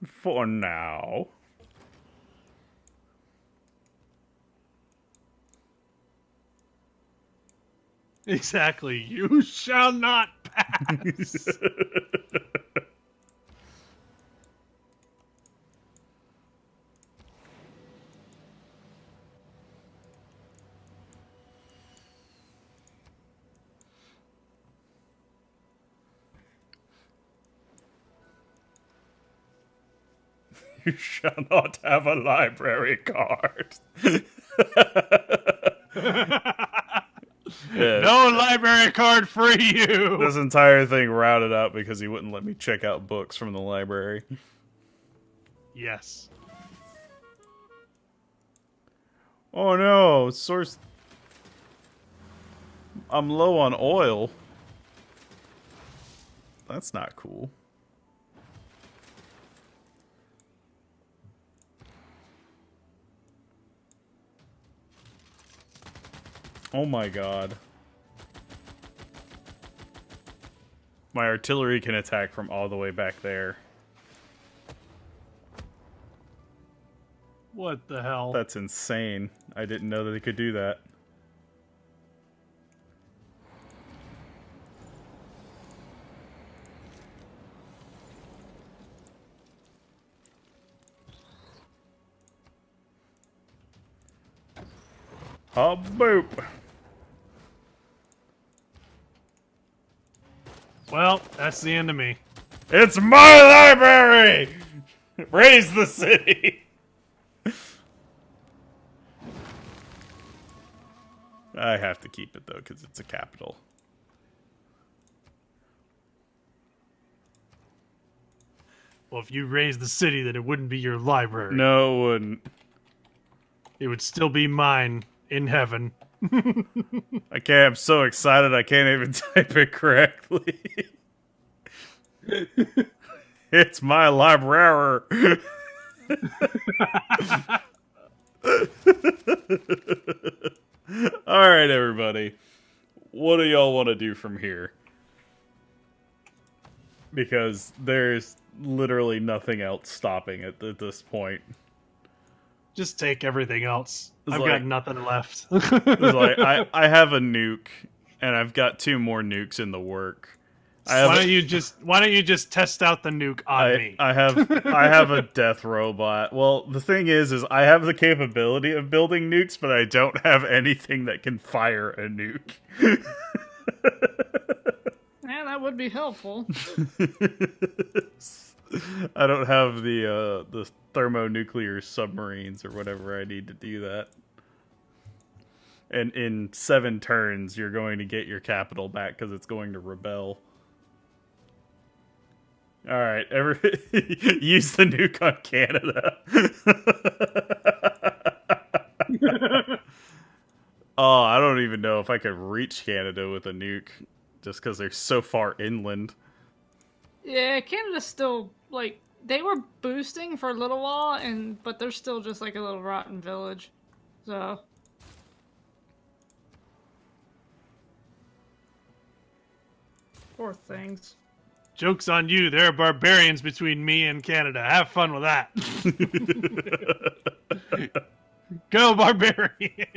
For now. Exactly. You shall not pass. You shall not have a library card. Yeah. No library card for you. This entire thing routed out because he wouldn't let me check out books from the library. Yes. Oh no, source. I'm low on oil. That's not cool. Oh my god. My artillery can attack from all the way back there. What the hell? That's insane. I didn't know that they could do that. Oh, boop. Well, that's the end of me. It's my library! Raise the city! I have to keep it, though, because it's a capital. Well, if you raised the city, then it wouldn't be your library. No, it wouldn't. It would still be mine in heaven. I can't. I'm so excited I can't even type it correctly. It's my library. All right, everybody. What do y'all want to do from here? Because there's literally nothing else stopping it at this point. Just take everything else. It's I've like- got nothing left. It's like I have a nuke, and I've got 2 more nukes in the work. Why don't you just test out the nuke on me? I have a death robot. Well, the thing is I have the capability of building nukes, but I don't have anything that can fire a nuke. Yeah, that would be helpful. I don't have the thermonuclear submarines or whatever I need to do that. And in 7 turns, you're going to get your capital back because it's going to rebel. All right, use the nuke on Canada. Oh, I don't even know if I could reach Canada with a nuke, just because they're so far inland. Yeah, Canada's still, like, they were boosting for a little while, but they're still just like a little rotten village. So. Poor things. Joke's on you. There are barbarians between me and Canada. Have fun with that. Go, barbarian.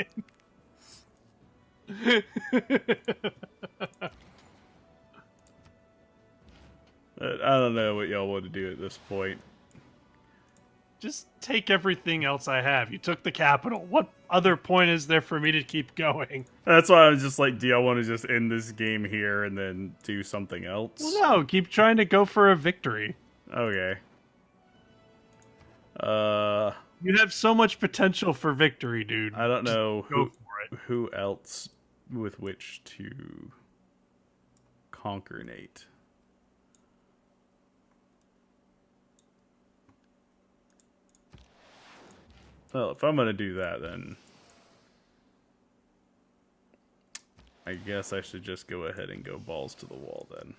I don't know what y'all want to do at this point. Just take everything else I have. You took the capital. What other point is there for me to keep going? That's why I was just like, do y'all want to just end this game here and then do something else? Well, no, keep trying to go for a victory. Okay. You have so much potential for victory, dude. I don't know Go for it. who else with which to conquer Nate. Well, if I'm gonna do that, then I guess I should just go ahead and go balls to the wall then.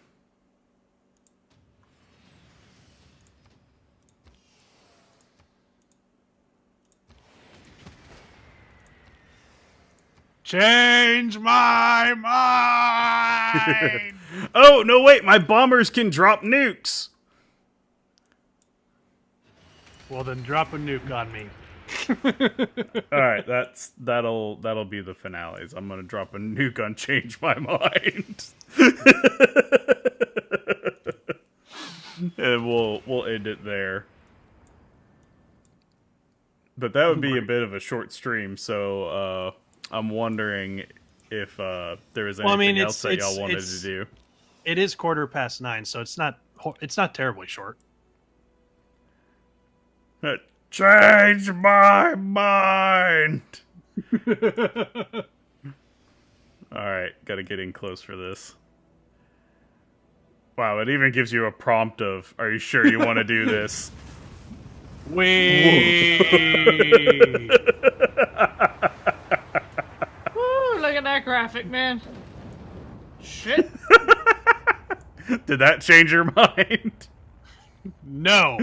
Change my mind! Oh, no, wait, my bombers can drop nukes. Well, then drop a nuke on me. All right, that'll be the finales. I'm gonna drop a nuke on Change My Mind, and we'll end it there. But that would be a bit of a short stream, so I'm wondering if there was anything else that y'all wanted to do. It is 9:15, so it's not terribly short. Change my mind. Alright, gotta get in close for this. Wow, it even gives you a prompt of, are you sure you want to do this? Wee! Woo, look at that graphic, man. Shit. Did that change your mind? No!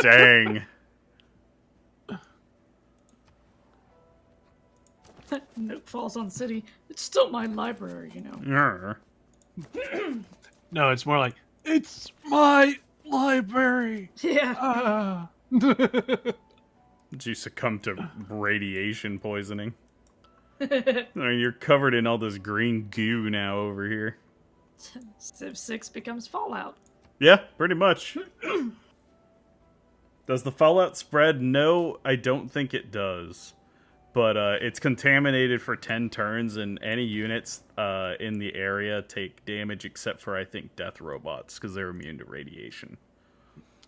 Dang. Nuke falls on city. It's still my library, you know. No, it's more like, it's my library! Yeah. Did you succumb to radiation poisoning? I mean, you're covered in all this green goo now over here. Civ 6 becomes Fallout. Yeah, pretty much. Does the Fallout spread? No, I don't think it does. But it's contaminated for 10 turns, and any units in the area take damage except for, I think, death robots, because they're immune to radiation.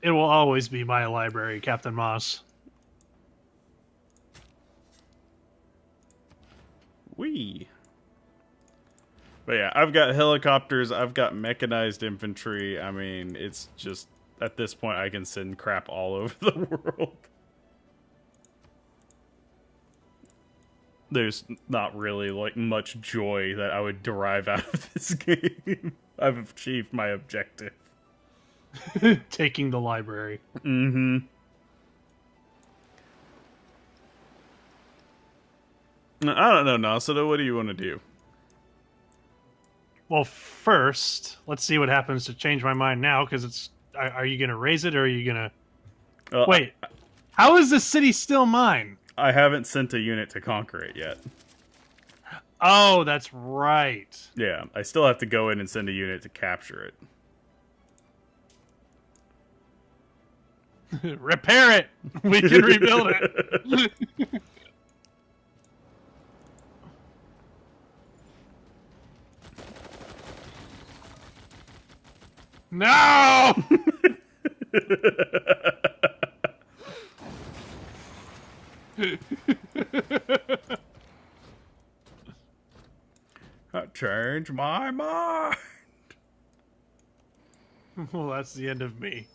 It will always be my library, Captain Moss. Wee. But yeah, I've got helicopters, I've got mechanized infantry. I mean, it's just, at this point, I can send crap all over the world. There's not really, like, much joy that I would derive out of this game. I've achieved my objective. Taking the library. Mm-hmm. I don't know, Nosidda, what do you want to do? Well, first, let's see what happens to change my mind now, because it's... Are you going to raise it, or are you going to... Wait, how is the city still mine? I haven't sent a unit to conquer it yet. Oh, that's right. Yeah, I still have to go in and send a unit to capture it. Repair it! We can rebuild it! No! I changed my mind. Well, that's the end of me.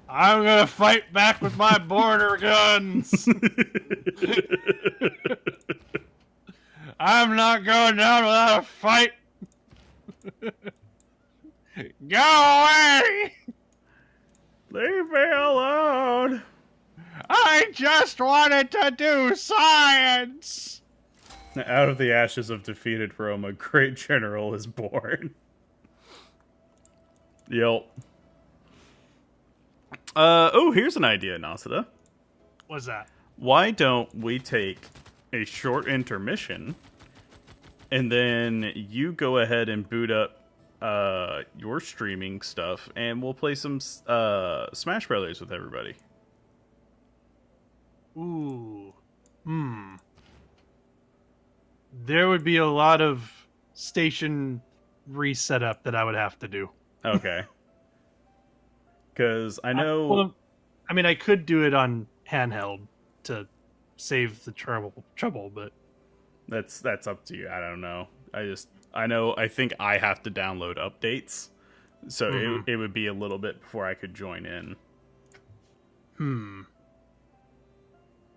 I'm gonna fight back with my border guns. I'm not going down without a fight. Go away! Leave me alone. I just wanted to do science. Out of the ashes of defeated Rome, a great general is born. Yep. Oh, here's an idea, Nosidda. What's that? Why don't we take a short intermission, and then you go ahead and boot up your streaming stuff, and we'll play some Smash Brothers with everybody. Ooh. There would be a lot of station resetup that I would have to do. Okay. Because I know... Well, I mean, I could do it on handheld to save the trouble, but... That's up to you. I don't know. I think I have to download updates So it would be a little bit before I could join in.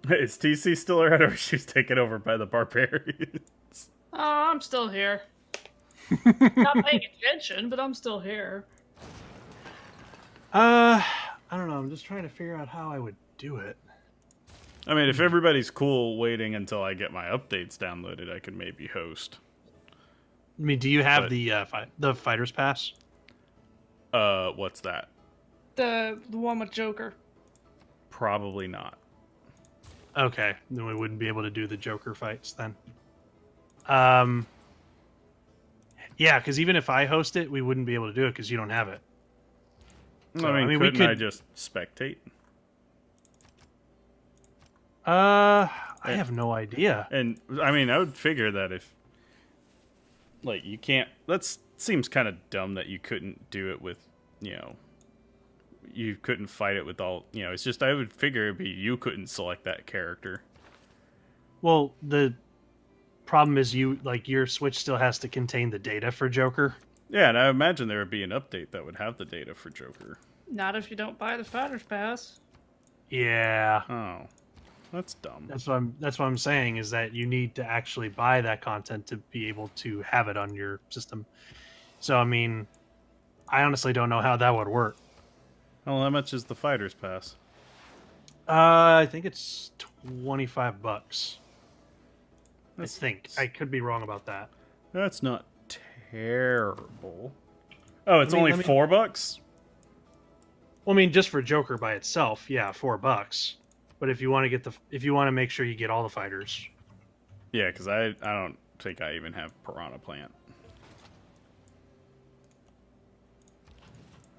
Is TC still around, or she's taken over by the barbarians? Oh, I'm still here. Not paying attention, but I'm still here. I don't know. I'm just trying to figure out how I would do it. I mean, if everybody's cool waiting until I get my updates downloaded, I could maybe host. I mean, do you have the Fighter's Pass? What's that? The one with Joker. Probably not. Okay, then we wouldn't be able to do the Joker fights then. Yeah, because even if I host it, we wouldn't be able to do it because you don't have it. So, I mean, couldn't I just spectate? I have no idea. And I mean, I would figure that if, like, you can't. That seems kind of dumb that you couldn't do it with, you couldn't fight it with all. It's just I would figure it'd be you couldn't select that character. Well, the problem is your Switch still has to contain the data for Joker. Yeah, and I imagine there would be an update that would have the data for Joker. Not if you don't buy the Fighter's Pass. Yeah. Oh, that's dumb. That's what I'm saying is that you need to actually buy that content to be able to have it on your system. So I mean, I honestly don't know how that would work. Well, how much is the Fighter's Pass? I think it's $25. I think I could be wrong about that. That's not terrible. Oh, it's only $4? Well, I mean, just for Joker by itself, yeah, $4. But if you want to make sure you get all the fighters, yeah, because I don't think I even have Piranha Plant.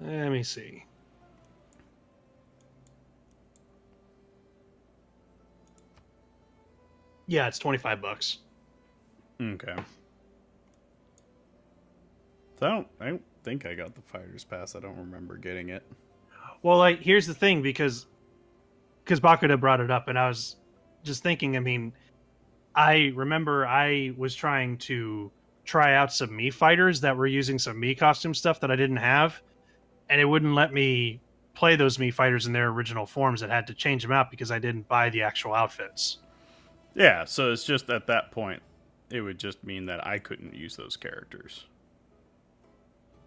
let me see. Yeah, it's $25. Okay. So I don't think I got the Fighter's Pass. I don't remember getting it. Well, like, here's the thing, because Bakuda brought it up, and I was just thinking, I mean, I remember I was trying to try out some Mii fighters that were using some Mii costume stuff that I didn't have, and it wouldn't let me play those Mii fighters in their original forms. It had to change them out because I didn't buy the actual outfits. Yeah, so it's just at that point, it would just mean that I couldn't use those characters.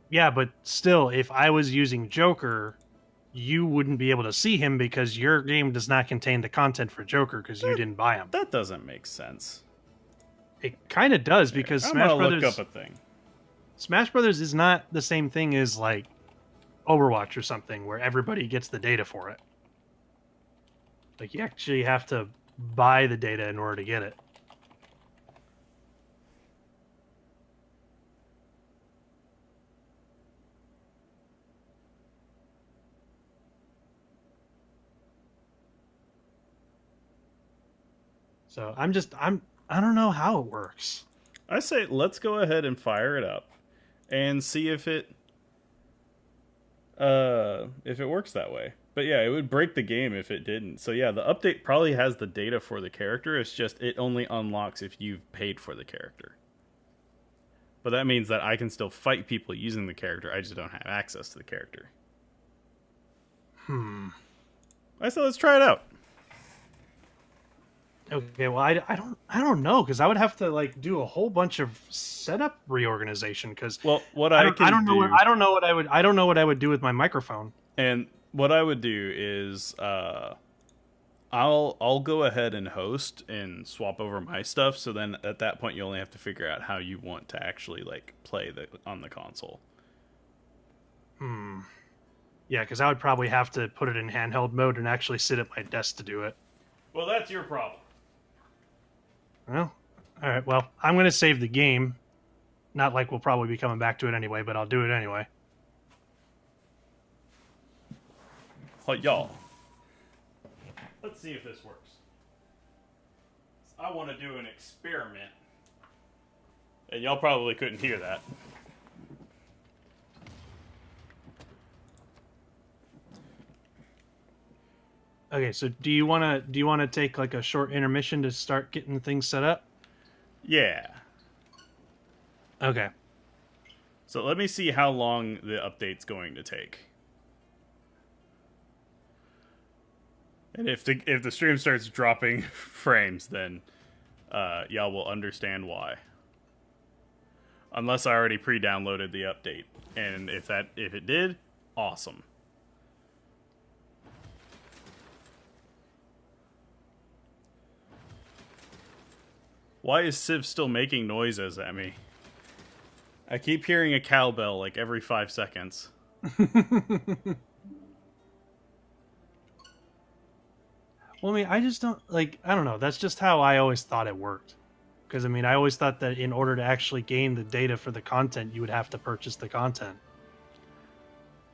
Yeah, but still, if I was using Joker, you wouldn't be able to see him because your game does not contain the content for Joker because you didn't buy him. That doesn't make sense. It kind of does because I'm Smash gonna Brothers. look up a thing. Smash Brothers is not the same thing as like Overwatch or something where everybody gets the data for it. Like you actually have to buy the data in order to get it. So I don't know how it works. I say let's go ahead and fire it up and see if it works that way. But yeah, it would break the game if it didn't. So yeah, the update probably has the data for the character. It's just it only unlocks if you've paid for the character. But that means that I can still fight people using the character. I just don't have access to the character. I said let's try it out. Okay, well, I don't know because I would have to like do a whole bunch of setup reorganization because Well, what I don't know what I would do with my microphone. And what I would do is I'll go ahead and host and swap over my stuff. So then at that point you only have to figure out how you want to actually like play on the console. Yeah, because I would probably have to put it in handheld mode and actually sit at my desk to do it. Well, that's your problem. Well, all right. Well, I'm going to save the game. Not like we'll probably be coming back to it anyway, but I'll do it anyway. Well, y'all, let's see if this works. I want to do an experiment. And y'all probably couldn't hear that. Okay, so do you want to take like a short intermission to start getting things set up? Yeah. Okay. So let me see how long the update's going to take. And if the stream starts dropping frames, then y'all will understand why. Unless I already pre-downloaded the update. And if it did, awesome. Why is Civ still making noises at me? I keep hearing a cowbell like every 5 seconds. Well, I mean, I just don't, like, I don't know. That's just how I always thought it worked. Because, I mean, I always thought that in order to actually gain the data for the content, you would have to purchase the content.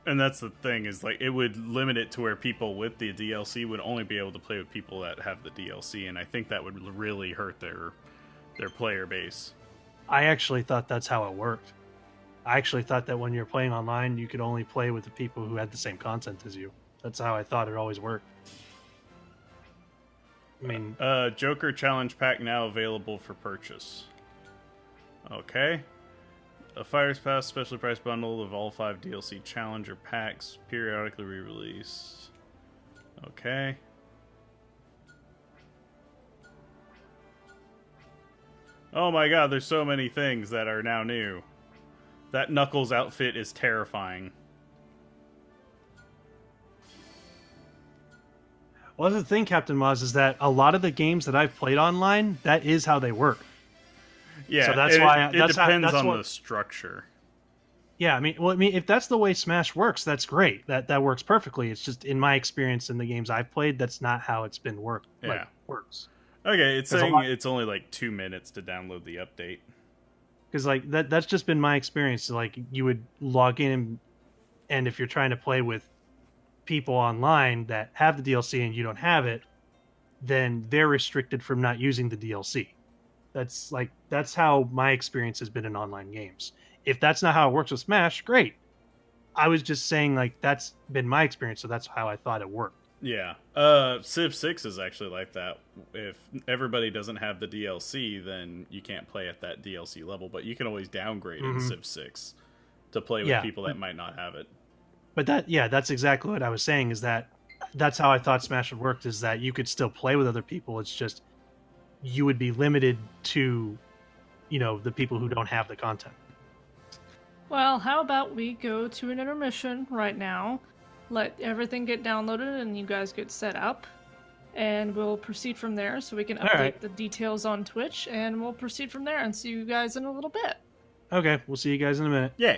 And that's the thing, is like it would limit it to where people with the DLC would only be able to play with people that have the DLC, and I think that would really hurt their player base. I actually thought that's how it worked. I actually thought that when you're playing online, you could only play with the people who had the same content as you. That's how I thought it always worked. I mean... Joker Challenge Pack now available for purchase. Okay. A Fire's Pass specially priced bundle of all 5 DLC Challenger packs, periodically re-released. Okay. Oh my god, there's so many things that are now new. That Knuckles outfit is terrifying. Well, the thing, Captain Moz, is that a lot of the games that I've played online, that is how they work. Yeah, so that's why it depends on the structure. Yeah, I mean, if that's the way Smash works, that's great. That works perfectly. It's just in my experience in the games I've played, that's not how it's been works. Okay, it's saying it's only like 2 minutes to download the update. Because like that's just been my experience. Like you would log in, and if you're trying to play with people online that have the DLC and you don't have it, then they're restricted from not using the DLC. That's how my experience has been in online games. If that's not how it works with Smash, great. I was just saying like that's been my experience, so that's how I thought it worked. Yeah. Civ 6 is actually like that. If everybody doesn't have the DLC, then you can't play at that DLC level, but you can always downgrade in Civ 6 to play with people that might not have it. But that's exactly what I was saying, is that's how I thought Smash would work, is that you could still play with other people. It's just you would be limited to, the people who don't have the content. Well, how about we go to an intermission right now, let everything get downloaded and you guys get set up, and we'll proceed from there so we can update the details on Twitch, and we'll proceed from there and see you guys in a little bit. Okay, we'll see you guys in a minute. Yeah.